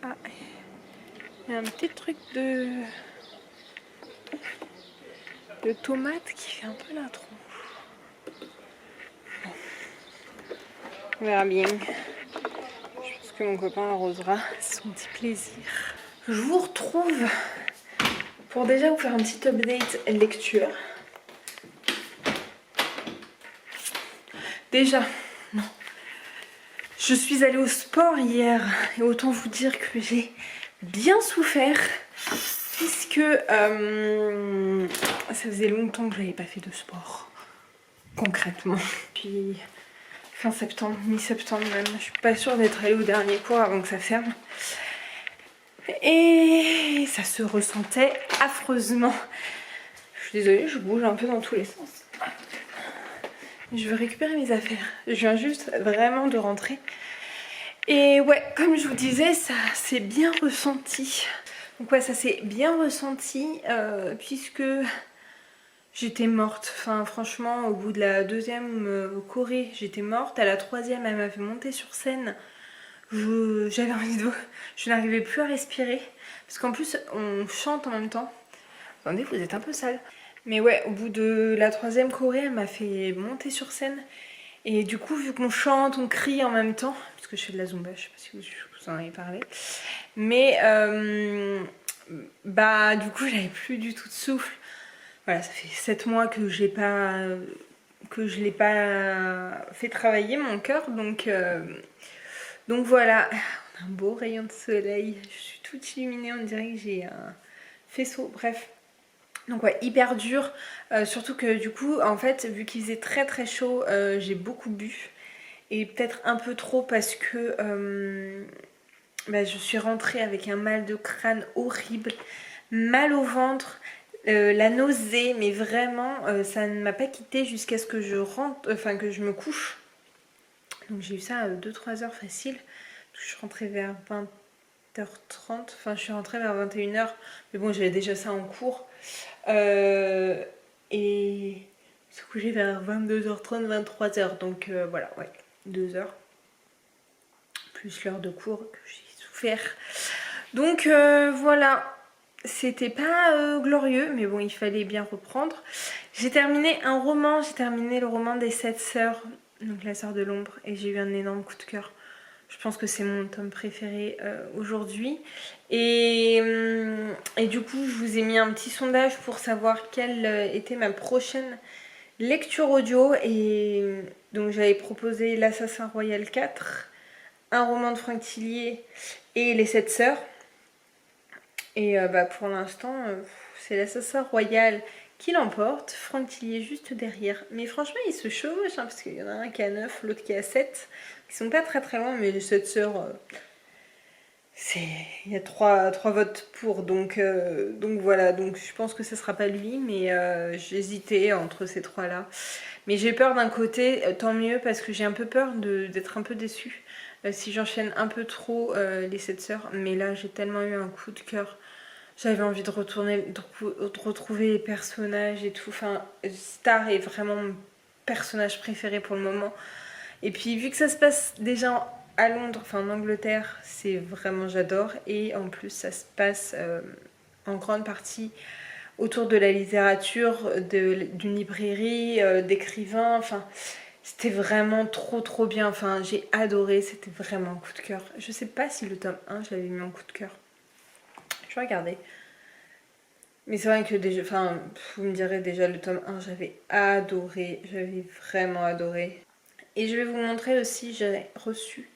Speaker 1: Ah, il y a un petit truc de tomate qui fait un peu la tronche. Bon. On verra bien. Je pense que mon copain arrosera son petit plaisir. Je vous retrouve pour déjà vous faire un petit update lecture. Déjà, non. Je suis allée au sport hier et autant vous dire que j'ai bien souffert puisque ça faisait longtemps que je n'avais pas fait de sport concrètement. Puis fin septembre, mi-septembre même, je suis pas sûre d'être allée au dernier cours avant que ça ferme. Et ça se ressentait affreusement. Je suis désolée, je bouge un peu dans tous les sens. Je vais récupérer mes affaires. Je viens juste vraiment de rentrer. Et ouais, comme je vous disais, ça s'est bien ressenti. Donc ouais, ça s'est bien ressenti puisque j'étais morte. Enfin franchement, au bout de la deuxième choré, j'étais morte. À la troisième, elle m'a fait monter sur scène. J'avais envie de... Je n'arrivais plus à respirer. Parce qu'en plus, on chante en même temps. Attendez, vous êtes un peu sale. Mais ouais, au bout de la troisième choré, elle m'a fait monter sur scène. Et du coup, vu qu'on chante, on crie en même temps, parce que je fais de la zumba, je sais pas si vous en avez parlé. Mais bah du coup, j'avais plus du tout de souffle. Voilà, ça fait 7 mois que je l'ai pas fait travailler mon cœur, donc voilà. On a un beau rayon de soleil. Je suis toute illuminée, on dirait que j'ai un faisceau. Bref. Donc ouais, hyper dur, surtout que du coup, en fait, vu qu'il faisait très très chaud, j'ai beaucoup bu. Et peut-être un peu trop parce que bah, je suis rentrée avec un mal de crâne horrible, mal au ventre, la nausée, mais vraiment, ça ne m'a pas quitté jusqu'à ce que je rentre, enfin que je me couche. Donc j'ai eu ça à 2-3 heures facile. Je suis rentrée vers 20h30, enfin je suis rentrée vers 21h, mais bon, j'avais déjà ça en cours. Et se coucher vers 22h30, 23h. Donc voilà, ouais, 2 heures. Plus l'heure de cours que j'ai souffert. Donc voilà, c'était pas glorieux, mais bon, il fallait bien reprendre. J'ai terminé un roman, j'ai terminé le roman des 7 sœurs, donc la sœur de l'ombre, et j'ai eu un énorme coup de cœur. Je pense que c'est mon tome préféré aujourd'hui. Et du coup, je vous ai mis un petit sondage pour savoir quelle était ma prochaine lecture audio. Et donc, j'avais proposé L'Assassin Royal 4, un roman de Franck Tillier et Les 7 Sœurs. Et bah, pour l'instant, c'est L'Assassin Royal qui l'emporte. Franck Tillier juste derrière. Mais franchement, ils se chevauchent, hein, parce qu'il y en a un qui a 9, l'autre qui a 7. Ils sont pas très très loin, mais les 7 sœurs, il y a 3 votes pour, donc voilà. Donc je pense que ce sera pas lui, mais j'hésitais entre ces 3-là. Mais j'ai peur d'un côté, tant mieux, parce que j'ai un peu peur d'être un peu déçue si j'enchaîne un peu trop les 7 sœurs. Mais là, j'ai tellement eu un coup de cœur. J'avais envie de retourner, de retrouver les personnages et tout. Enfin, Star est vraiment mon personnage préféré pour le moment. Et puis vu que ça se passe déjà à Londres, enfin en Angleterre, c'est vraiment j'adore. Et en plus ça se passe en grande partie autour de la littérature, d'une librairie, d'écrivains. Enfin, c'était vraiment trop bien. Enfin, j'ai adoré, c'était vraiment un coup de cœur. Je sais pas si le tome 1, je l'avais mis en coup de cœur. Je vais regarder. Mais c'est vrai que déjà, enfin, vous me direz déjà le tome 1, j'avais adoré, j'avais vraiment adoré. Et je vais vous montrer aussi, j'ai reçu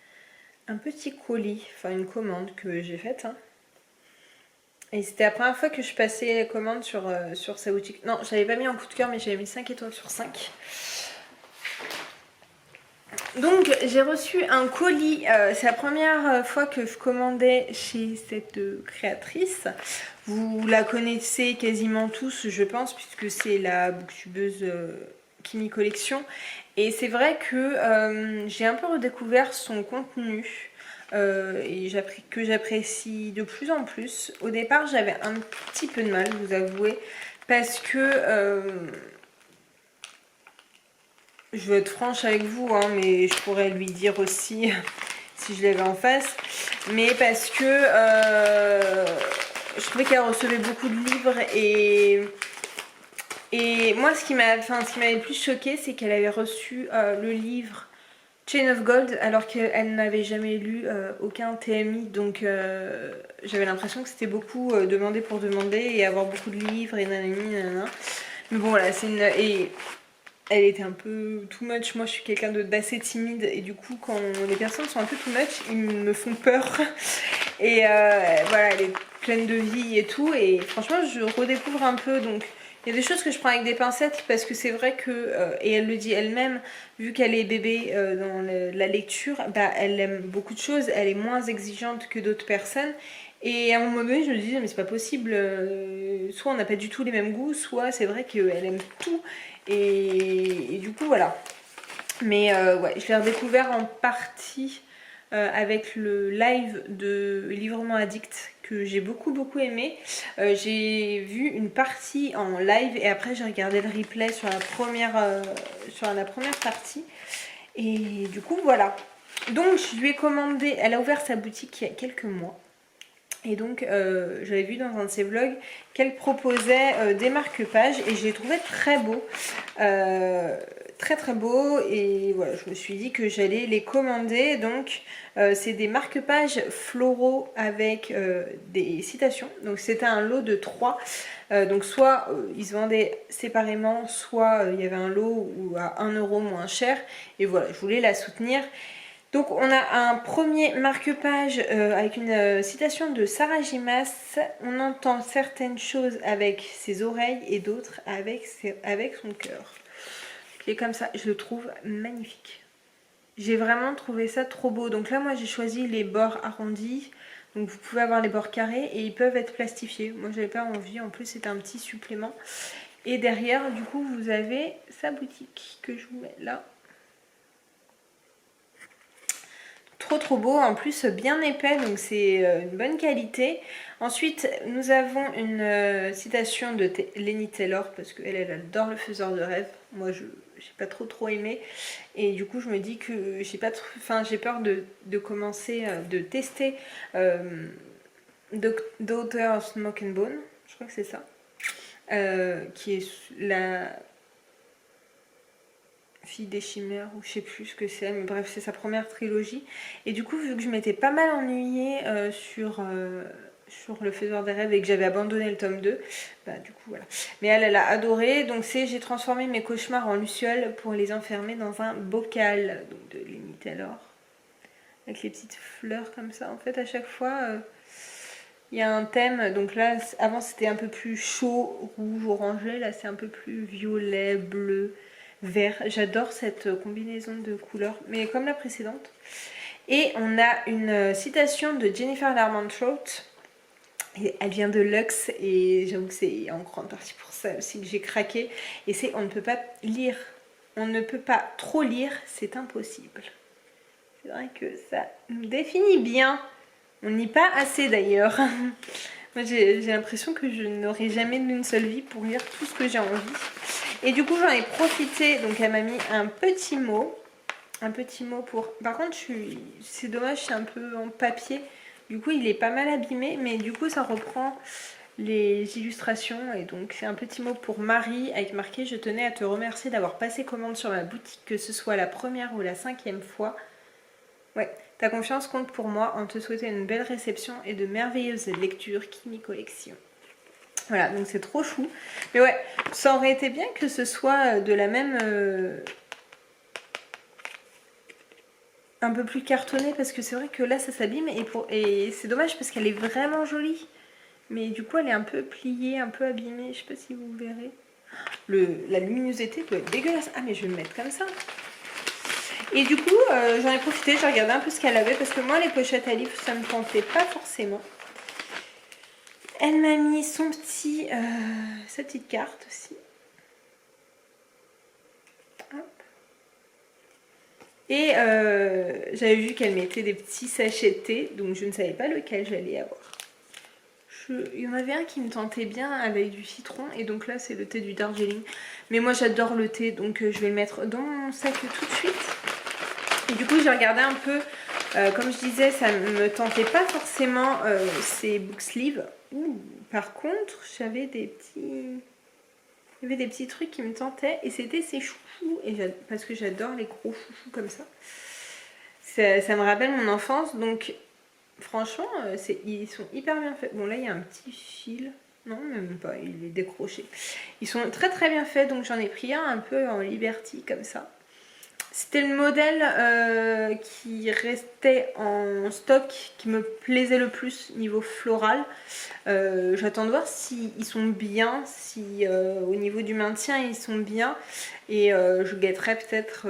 Speaker 1: un petit colis, enfin une commande que j'ai faite. Hein. Et c'était la première fois que je passais la commande sur sa boutique. Non, je l'avais pas mis en coup de cœur, mais j'avais mis 5 étoiles sur 5. Donc j'ai reçu un colis, c'est la première fois que je commandais chez cette créatrice. Vous la connaissez quasiment tous, je pense, puisque c'est la booktubeuse Kimi Collection. Et c'est vrai que j'ai un peu redécouvert son contenu et que j'apprécie de plus en plus. Au départ, j'avais un petit peu de mal, vous avouez, parce que je veux être franche avec vous, hein, mais je pourrais lui dire aussi si je l'avais en face. Mais parce que je trouvais qu'elle recevait beaucoup de livres et moi ce qui m'avait le plus choqué, c'est qu'elle avait reçu le livre Chain of Gold alors qu'elle n'avait jamais lu aucun TMI. Donc j'avais l'impression que c'était beaucoup demander pour demander et avoir beaucoup de livres et nanani nanana. Mais bon voilà, elle était un peu too much. Moi je suis quelqu'un d'assez timide et du coup quand les personnes sont un peu too much, ils me font peur. Et voilà, elle est pleine de vie et tout. Et franchement je redécouvre un peu. Donc il y a des choses que je prends avec des pincettes parce que c'est vrai que, et elle le dit elle-même, vu qu'elle est bébé dans la lecture, bah, elle aime beaucoup de choses, elle est moins exigeante que d'autres personnes. Et à un moment donné, je me disais, mais c'est pas possible, soit on n'a pas du tout les mêmes goûts, soit c'est vrai qu'elle aime tout. Et du coup, voilà. Mais ouais, je l'ai redécouvert en partie avec le live de Librement Addict que j'ai beaucoup aimé. J'ai vu une partie en live et après j'ai regardé le replay sur la première partie. Et du coup voilà. Donc je lui ai commandé, elle a ouvert sa boutique il y a quelques mois. Et donc j'avais vu dans un de ses vlogs qu'elle proposait des marque-pages et je les trouvais très beaux. Très beaux, et voilà, je me suis dit que j'allais les commander. Donc c'est des marque-pages floraux avec des citations. Donc c'était un lot de 3. Donc soit ils se vendaient séparément, soit il y avait un lot où à 1 euro moins cher. Et voilà, je voulais la soutenir. Donc on a un premier marque-page avec une citation de Sarah Gimas. On entend certaines choses avec ses oreilles et d'autres avec son cœur. Et comme ça, je le trouve magnifique. J'ai vraiment trouvé ça trop beau. Donc là, moi j'ai choisi les bords arrondis. Donc vous pouvez avoir les bords carrés et ils peuvent être plastifiés. Moi j'avais pas envie, en plus c'est un petit supplément. Et derrière, du coup, vous avez sa boutique que je vous mets là. Trop beau, en plus bien épais, donc c'est une bonne qualité. Ensuite nous avons une citation de Lenny Taylor, parce qu'elle adore le faiseur de rêve. Moi j'ai pas trop aimé, et du coup je me dis que j'ai peur de commencer de tester Daughter of Smoke and Bone, je crois que c'est ça, qui est la Fille des chimères, ou je sais plus ce que c'est, mais bref c'est sa première trilogie. Et du coup vu que je m'étais pas mal ennuyée sur le faiseur des rêves et que j'avais abandonné le tome 2, bah du coup voilà. Mais elle a adoré, donc j'ai transformé mes cauchemars en lucioles pour les enfermer dans un bocal, donc de Lenny Taylor, avec les petites fleurs comme ça. En fait à chaque fois il y a un thème. Donc là avant c'était un peu plus chaud, rouge, orangé, là c'est un peu plus violet, bleu, vert. J'adore cette combinaison de couleurs, mais comme la précédente. Et on a une citation de Jennifer Lerman-Trout. Elle vient de Luxe et j'avoue que c'est en grande partie pour ça aussi que j'ai craqué. Et c'est: on ne peut pas lire, on ne peut pas trop lire, c'est impossible. C'est vrai que ça nous définit bien. On n'y pas assez d'ailleurs. Moi j'ai l'impression que je n'aurai jamais d'une seule vie pour lire tout ce que j'ai envie. Et du coup j'en ai profité, donc elle m'a mis un petit mot pour... Par contre c'est dommage, c'est un peu en papier, du coup il est pas mal abîmé, mais du coup ça reprend les illustrations. Et donc c'est un petit mot pour Marie avec marqué: je tenais à te remercier d'avoir passé commande sur ma boutique, que ce soit la première ou la 5e fois. Ouais, ta confiance compte pour moi, en te souhaitant une belle réception et de merveilleuses lectures Kimi Collection. Voilà, donc c'est trop chou. Mais ouais, ça aurait été bien que ce soit de la même... un peu plus cartonné, parce que c'est vrai que là ça s'abîme et c'est dommage parce qu'elle est vraiment jolie. Mais du coup elle est un peu pliée, un peu abîmée, je sais pas si vous verrez. La luminosité doit être dégueulasse. Ah mais je vais me mettre comme ça. Et du coup j'en ai profité, j'ai regardé un peu ce qu'elle avait, parce que moi les pochettes à livres ça me tentait pas forcément. Elle m'a mis sa petite carte aussi. Hop. Et j'avais vu qu'elle mettait des petits sachets de thé, donc je ne savais pas lequel j'allais avoir. Il y en avait un qui me tentait bien avec du citron, et donc là c'est le thé du Darjeeling. Mais moi j'adore le thé, donc je vais le mettre dans mon sac tout de suite. Et du coup j'ai regardé un peu, comme je disais, ça ne me tentait pas forcément ces book sleeves. Par contre j'avais des petits... Il y avait des petits trucs qui me tentaient, et c'était ces chouchous, parce que j'adore les gros chouchous comme ça. Ça me rappelle mon enfance, donc franchement ils sont hyper bien faits. Bon là il y a un petit fil, non même pas, il est décroché. Ils sont très bien faits, donc j'en ai pris un peu en Liberty comme ça. C'était le modèle qui restait en stock, qui me plaisait le plus niveau floral. J'attends de voir s'ils sont bien, si au niveau du maintien ils sont bien. Et je guetterai peut-être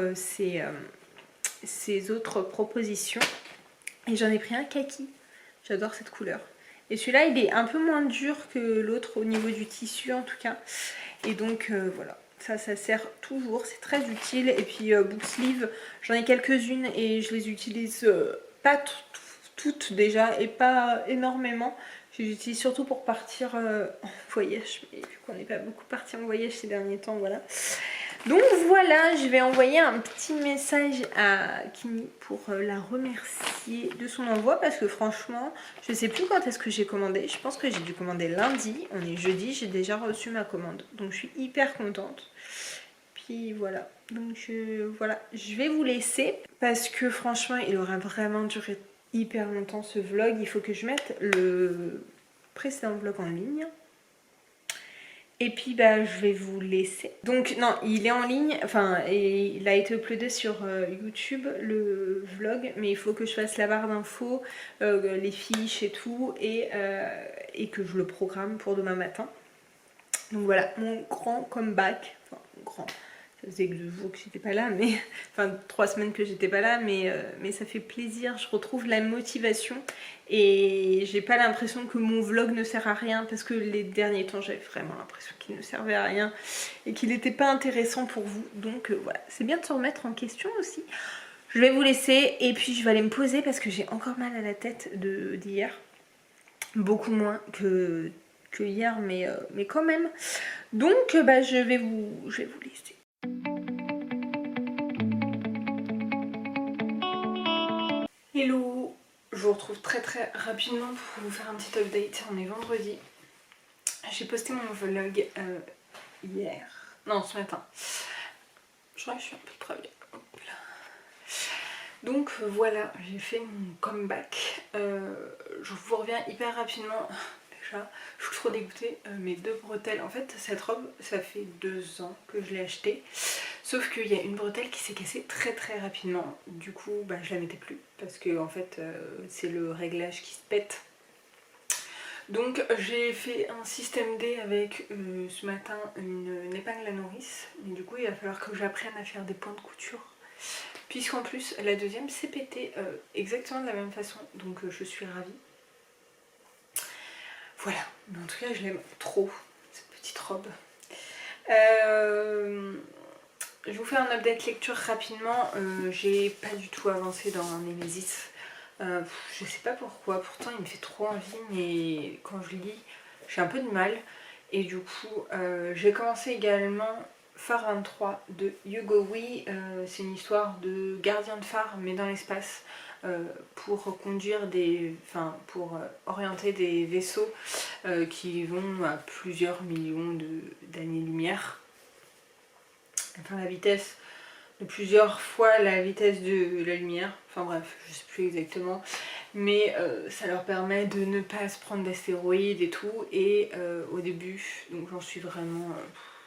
Speaker 1: ces autres propositions. Et j'en ai pris un kaki. J'adore cette couleur. Et celui-là il est un peu moins dur que l'autre au niveau du tissu en tout cas. Et donc voilà. Ça sert toujours, c'est très utile. Et puis book sleeve, j'en ai quelques-unes et je les utilise pas toutes déjà et pas énormément. Je les utilise surtout pour partir en voyage, mais vu qu'on n'est pas beaucoup parti en voyage ces derniers temps, voilà. Donc voilà, je vais envoyer un petit message à Kimi pour la remercier de son envoi parce que franchement, je sais plus quand est-ce que j'ai commandé. Je pense que j'ai dû commander lundi, on est jeudi, j'ai déjà reçu ma commande. Donc je suis hyper contente. Puis voilà, donc voilà, je vais vous laisser parce que franchement, il aura vraiment duré hyper longtemps ce vlog. Il faut que je mette le précédent vlog en ligne. Et puis bah je vais vous laisser. Donc non, il est en ligne, enfin et il a été uploadé sur YouTube le vlog, mais il faut que je fasse la barre d'infos, les fiches et tout, et que je le programme pour demain matin. Donc voilà, mon grand comeback, enfin grand. Ça faisait que 2 jours que j'étais pas là, mais enfin 3 semaines que j'étais pas là, mais ça fait plaisir. Je retrouve la motivation et j'ai pas l'impression que mon vlog ne sert à rien parce que les derniers temps j'avais vraiment l'impression qu'il ne servait à rien et qu'il n'était pas intéressant pour vous. Donc voilà, c'est bien de se remettre en question aussi. Je vais vous laisser et puis je vais aller me poser parce que j'ai encore mal à la tête d'hier. Beaucoup moins que hier, mais quand même. Donc bah, je vais vous laisser. Hello, je vous retrouve très rapidement pour vous faire un petit update. On est vendredi. J'ai posté mon vlog hier. Non, ce matin. Je crois que je suis un peu travaillée. Donc voilà, j'ai fait mon comeback. Je vous reviens hyper rapidement. Déjà, je suis trop dégoûtée. Mes 2 bretelles. En fait, cette robe, ça fait 2 ans que je l'ai achetée. Sauf qu'il y a une bretelle qui s'est cassée très rapidement. Du coup, bah, je la mettais plus. Parce que en fait, c'est le réglage qui se pète. Donc j'ai fait un système D avec ce matin une épingle à nourrice. Mais du coup, il va falloir que j'apprenne à faire des points de couture. Puisqu'en plus, la deuxième s'est pétée exactement de la même façon. Donc je suis ravie. Voilà. Mais en tout cas, je l'aime trop, cette petite robe. Je vous fais un update lecture rapidement. J'ai pas du tout avancé dans Nemesis. Je sais pas pourquoi, pourtant il me fait trop envie, mais quand je lis, j'ai un peu de mal. Et du coup, j'ai commencé également Phare 23 de Hugo Wee. C'est une histoire de gardien de phare, mais dans l'espace, pour conduire des. Enfin, pour orienter des vaisseaux qui vont à plusieurs millions d'années-lumière. Enfin, la vitesse de plusieurs fois la vitesse de la lumière, enfin bref, je sais plus exactement, mais ça leur permet de ne pas se prendre d'astéroïdes et tout, et au début, donc j'en suis vraiment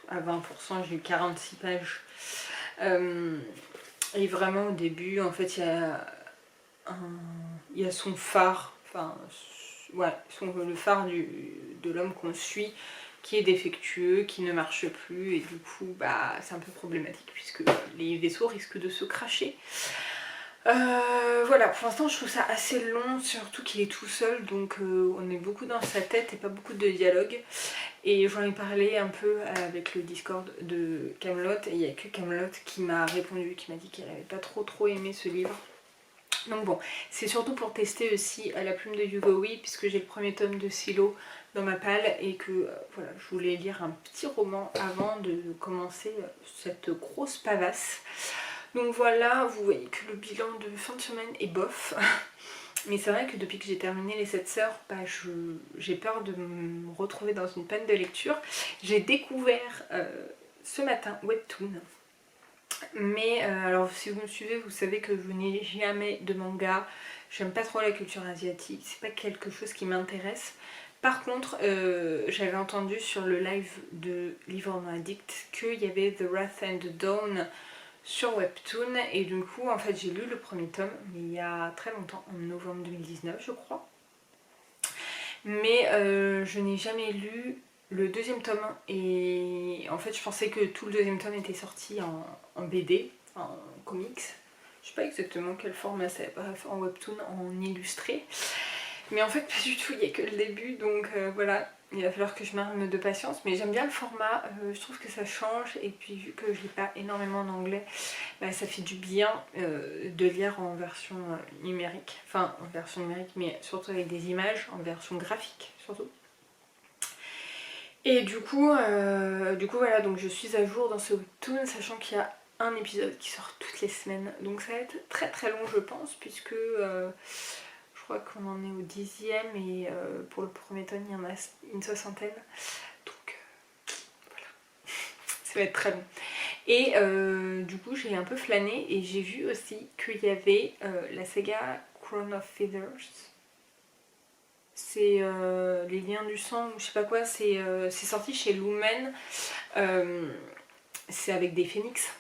Speaker 1: à 20%, j'ai eu 46 pages, et vraiment au début, en fait, il y a son phare, enfin, ouais, le phare de l'homme qu'on suit, qui est défectueux, qui ne marche plus, et du coup bah c'est un peu problématique puisque les vaisseaux risquent de se cracher. Voilà, pour l'instant je trouve ça assez long, surtout qu'il est tout seul, donc on est beaucoup dans sa tête et pas beaucoup de dialogue. Et j'en ai parlé un peu avec le Discord de Camelot, et il n'y a que Camelot qui m'a répondu, qui m'a dit qu'elle n'avait pas trop aimé ce livre. Donc bon, c'est surtout pour tester aussi la plume de Hugo Wee, puisque j'ai le premier tome de Silo dans ma palle et que voilà, je voulais lire un petit roman avant de commencer cette grosse pavasse. Donc voilà, vous voyez que le bilan de fin de semaine est bof. Mais c'est vrai que depuis que j'ai terminé les 7 sœurs, bah, j'ai peur de me retrouver dans une panne de lecture. J'ai découvert ce matin Webtoon. Mais alors si vous me suivez, vous savez que je n'ai jamais de manga. J'aime pas trop la culture asiatique, c'est pas quelque chose qui m'intéresse. Par contre, j'avais entendu sur le live de Livrement Addict qu'il y avait The Wrath and the Dawn sur Webtoon. Et du coup, en fait, j'ai lu le premier tome, mais il y a très longtemps, en novembre 2019 je crois. Mais je n'ai jamais lu le deuxième tome, et en fait je pensais que tout le deuxième tome était sorti en BD, en comics. Je sais pas exactement quel format c'est, bref, en webtoon, en illustré. Mais en fait pas du tout, il n'y a que le début, donc voilà. il va falloir que je m'arme de patience, mais j'aime bien le format, je trouve que ça change, et puis vu que je lis pas énormément en anglais, bah, ça fait du bien de lire en version numérique, enfin en version numérique, mais surtout avec des images, en version graphique surtout. Et du coup voilà, donc je suis à jour dans ce webtoon, sachant qu'il y a un épisode qui sort toutes les semaines, donc ça va être très très long je pense, puisque je crois qu'on en est au 10e et pour le premier tome il y en a une soixantaine, donc voilà, ça va être très long. Et du coup j'ai un peu flâné et j'ai vu aussi qu'il y avait la saga Crown of Feathers. C'est les liens du sang ou je sais pas quoi, c'est sorti chez Lumen, c'est avec des phénix.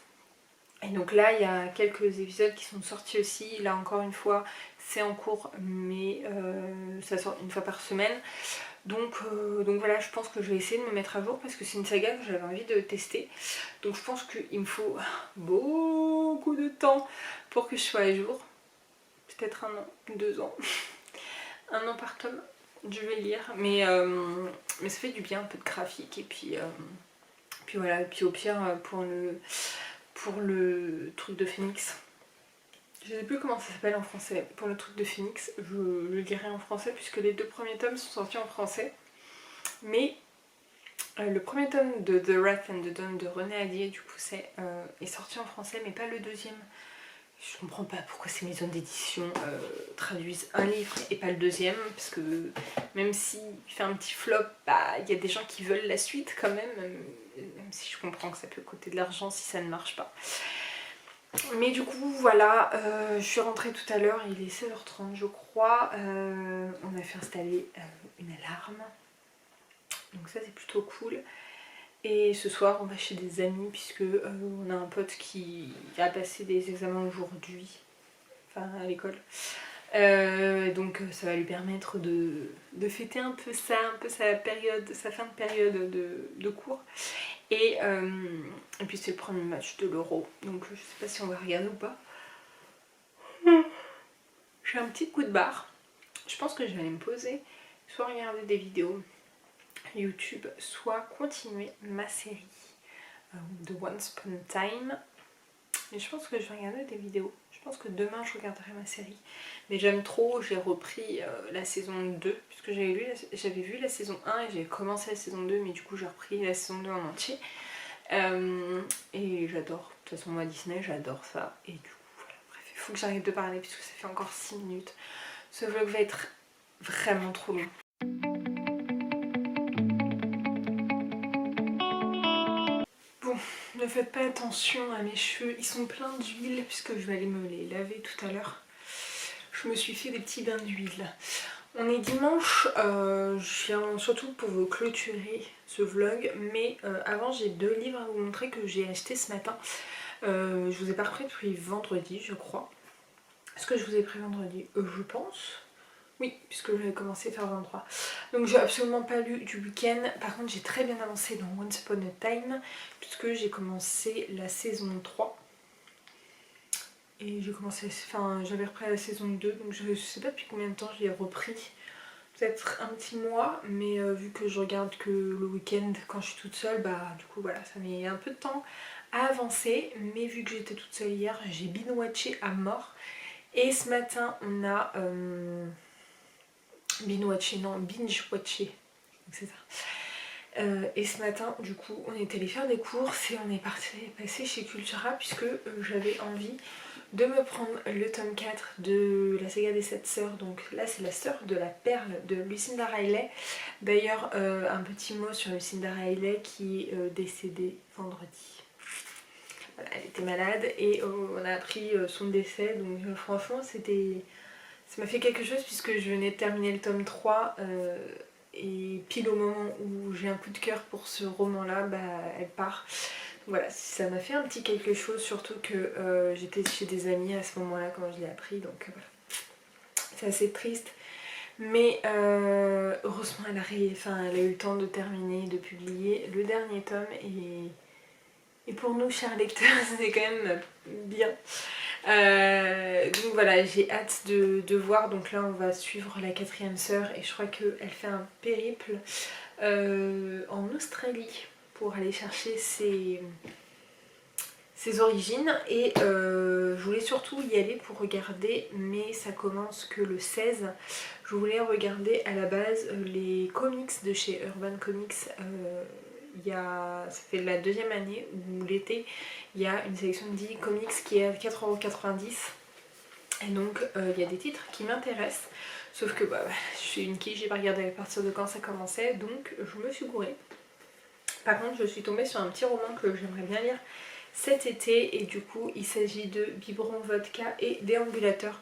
Speaker 1: Et donc là il y a quelques épisodes qui sont sortis aussi, là encore une fois c'est en cours mais ça sort une fois par semaine. Donc voilà, je pense que je vais essayer de me mettre à jour parce que c'est une saga que j'avais envie de tester. Donc je pense qu'il me faut beaucoup de temps pour que je sois à jour. Peut-être 1 an, 2 ans. 1 an par tome, je vais lire. Mais ça fait du bien, un peu de graphique. Et puis voilà, et puis au pire pour le truc de Phoenix. Je sais plus comment ça s'appelle en français. Pour le truc de Phoenix, je le lirai en français puisque les 2 premiers tomes sont sortis en français. Mais le premier tome de The Wrath and the Dawn de René Allier, du coup, est sorti en français, mais pas le 2e. Je comprends pas pourquoi ces maisons d'édition traduisent un livre et pas le 2e, parce que même s'il fait un petit flop, bah il y a des gens qui veulent la suite quand même si je comprends que ça peut coûter de l'argent si ça ne marche pas. Mais du coup voilà, je suis rentrée tout à l'heure, il est 16h30 je crois, on a fait installer une alarme, donc ça c'est plutôt cool. Et ce soir on va chez des amis puisque on a un pote qui a passé des examens aujourd'hui, enfin à l'école. Donc ça va lui permettre de fêter un peu ça, un peu sa fin de période de cours. Et puis c'est le premier match de l'Euro, donc je sais pas si on va regarder ou pas. J'ai un petit coup de barre. Je pense que je vais aller me poser, soit regarder des vidéos YouTube, soit continuer ma série de Once Upon a Time. Mais je pense que je vais regarder des vidéos. Je pense que demain je regarderai ma série. Mais j'aime trop, j'ai repris la saison 2, puisque j'avais vu la saison 1 et j'ai commencé la saison 2, mais du coup j'ai repris la saison 2 en entier. Et j'adore, de toute façon moi Disney j'adore ça. Et du coup voilà, bref, il faut que j'arrête de parler puisque ça fait encore 6 minutes. Ce vlog va être vraiment trop long. Bon, ne faites pas attention à mes cheveux, ils sont pleins d'huile puisque je vais aller me les laver tout à l'heure. Je me suis fait des petits bains d'huile. On est dimanche, je viens surtout pour vous clôturer ce vlog, mais avant j'ai 2 livres à vous montrer que j'ai acheté ce matin. Je vous ai pas repris depuis vendredi je crois. Est-ce que je vous ai pris vendredi? Je pense. Oui, puisque j'avais commencé à faire 23. Donc j'ai absolument pas lu du week-end. Par contre j'ai très bien avancé dans Once Upon a Time, puisque j'ai commencé la saison 3. Et j'ai commencé, enfin j'avais repris la saison 2, donc je sais pas depuis combien de temps je l'ai repris. Peut-être un petit mois, mais vu que je regarde que le week-end quand je suis toute seule, bah du coup voilà, ça met un peu de temps à avancer. Mais vu que j'étais toute seule hier, j'ai binge-watché à mort. Et ce matin on a binge-watché, c'est ça. Et ce matin du coup on est allé faire des courses et on est passé chez Cultura puisque j'avais envie de me prendre le tome 4 de la saga des 7 sœurs. Donc là c'est la sœur de la perle de Lucinda Riley. D'ailleurs un petit mot sur Lucinda Riley qui est décédée vendredi. Voilà, elle était malade et on a appris son décès, donc franchement ça m'a fait quelque chose puisque je venais de terminer le tome 3 et pile au moment où j'ai un coup de cœur pour ce roman là, bah elle part. Voilà, ça m'a fait un petit quelque chose, surtout que j'étais chez des amis à ce moment-là quand je l'ai appris, donc voilà. C'est assez triste, mais heureusement elle a eu le temps de terminer, de publier le dernier tome, et pour nous, chers lecteurs, c'est quand même bien. Donc voilà, j'ai hâte de voir. Donc là, on va suivre la 4e sœur et je crois qu'elle fait un périple en Australie pour aller chercher ses origines et je voulais surtout y aller pour regarder, mais ça commence que le 16. Je voulais regarder à la base les comics de chez Urban Comics. Ça fait la deuxième année où l'été il y a une sélection de 10 comics qui est à 4,90 €. Et donc il y a des titres qui m'intéressent. Sauf que je suis une quiche, j'ai pas regardé à partir de quand ça commençait, donc je me suis gourée. Par contre je suis tombée sur un petit roman que j'aimerais bien lire cet été, et du coup il s'agit de Biberon Vodka et Déambulateur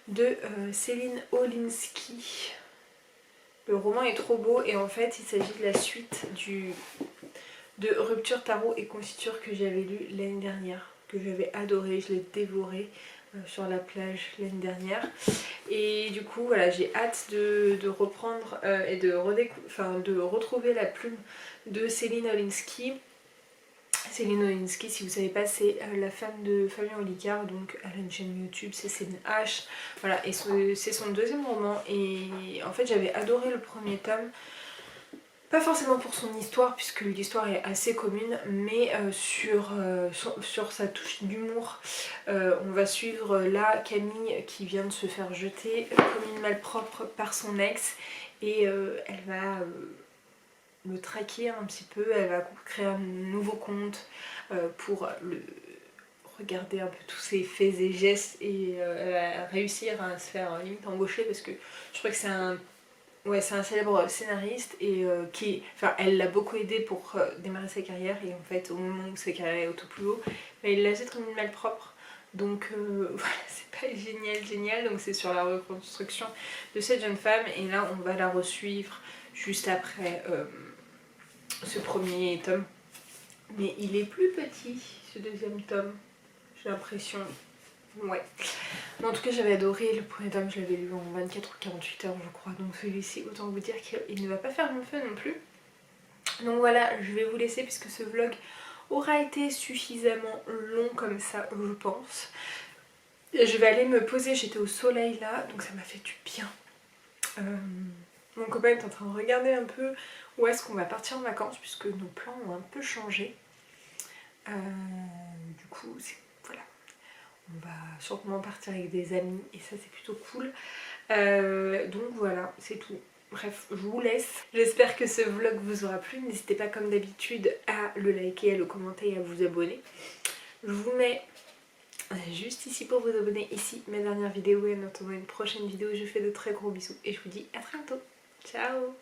Speaker 1: de Céline Olinsky. Le roman est trop beau et en fait il s'agit de la suite de Rupture, Tarot et Confiture que j'avais lu l'année dernière, que j'avais adoré, je l'ai dévoré sur la plage l'année dernière. Et du coup voilà, j'ai hâte de reprendre et de retrouver la plume de Céline Olinsky. Céline Olinsky, si vous savez pas, c'est la femme de Fabien Olicard, donc elle a une chaîne YouTube, c'est Céline H. Voilà, et c'est son deuxième roman. Et en fait, j'avais adoré le premier tome. Pas forcément pour son histoire, puisque l'histoire est assez commune, mais sur sa touche d'humour. On va suivre là Camille qui vient de se faire jeter comme une malpropre par son ex, et elle va le traquer un petit peu, elle va créer un nouveau compte pour regarder un peu tous ses faits et gestes, et elle va réussir à se faire limite embaucher, parce que je crois que c'est un célèbre scénariste, et elle l'a beaucoup aidé pour démarrer sa carrière, et en fait au moment où sa carrière est au tout plus haut, il la jette comme une malpropre. Donc voilà, c'est pas génial, donc c'est sur la reconstruction de cette jeune femme, et là on va la resuivre juste après ce premier tome. Mais il est plus petit ce deuxième tome, j'ai l'impression. Ouais. Mais en tout cas j'avais adoré le premier tome, je l'avais lu en 24 ou 48 heures je crois, donc celui-ci autant vous dire qu'il ne va pas faire long feu non plus. Donc voilà, je vais vous laisser puisque ce vlog aura été suffisamment long comme ça je pense. Je vais aller me poser, j'étais au soleil là, donc ça m'a fait du bien. Mon copain est en train de regarder un peu où est-ce qu'on va partir en vacances, puisque nos plans ont un peu changé. Du coup, voilà, on va sûrement partir avec des amis et ça c'est plutôt cool. Donc voilà, c'est tout. Bref, je vous laisse. J'espère que ce vlog vous aura plu. N'hésitez pas comme d'habitude à le liker, à le commenter et à vous abonner. Je vous mets juste ici pour vous abonner, ici mes dernières vidéos, et en attendant une prochaine vidéo, je vous fais de très gros bisous et je vous dis à très bientôt. Ciao!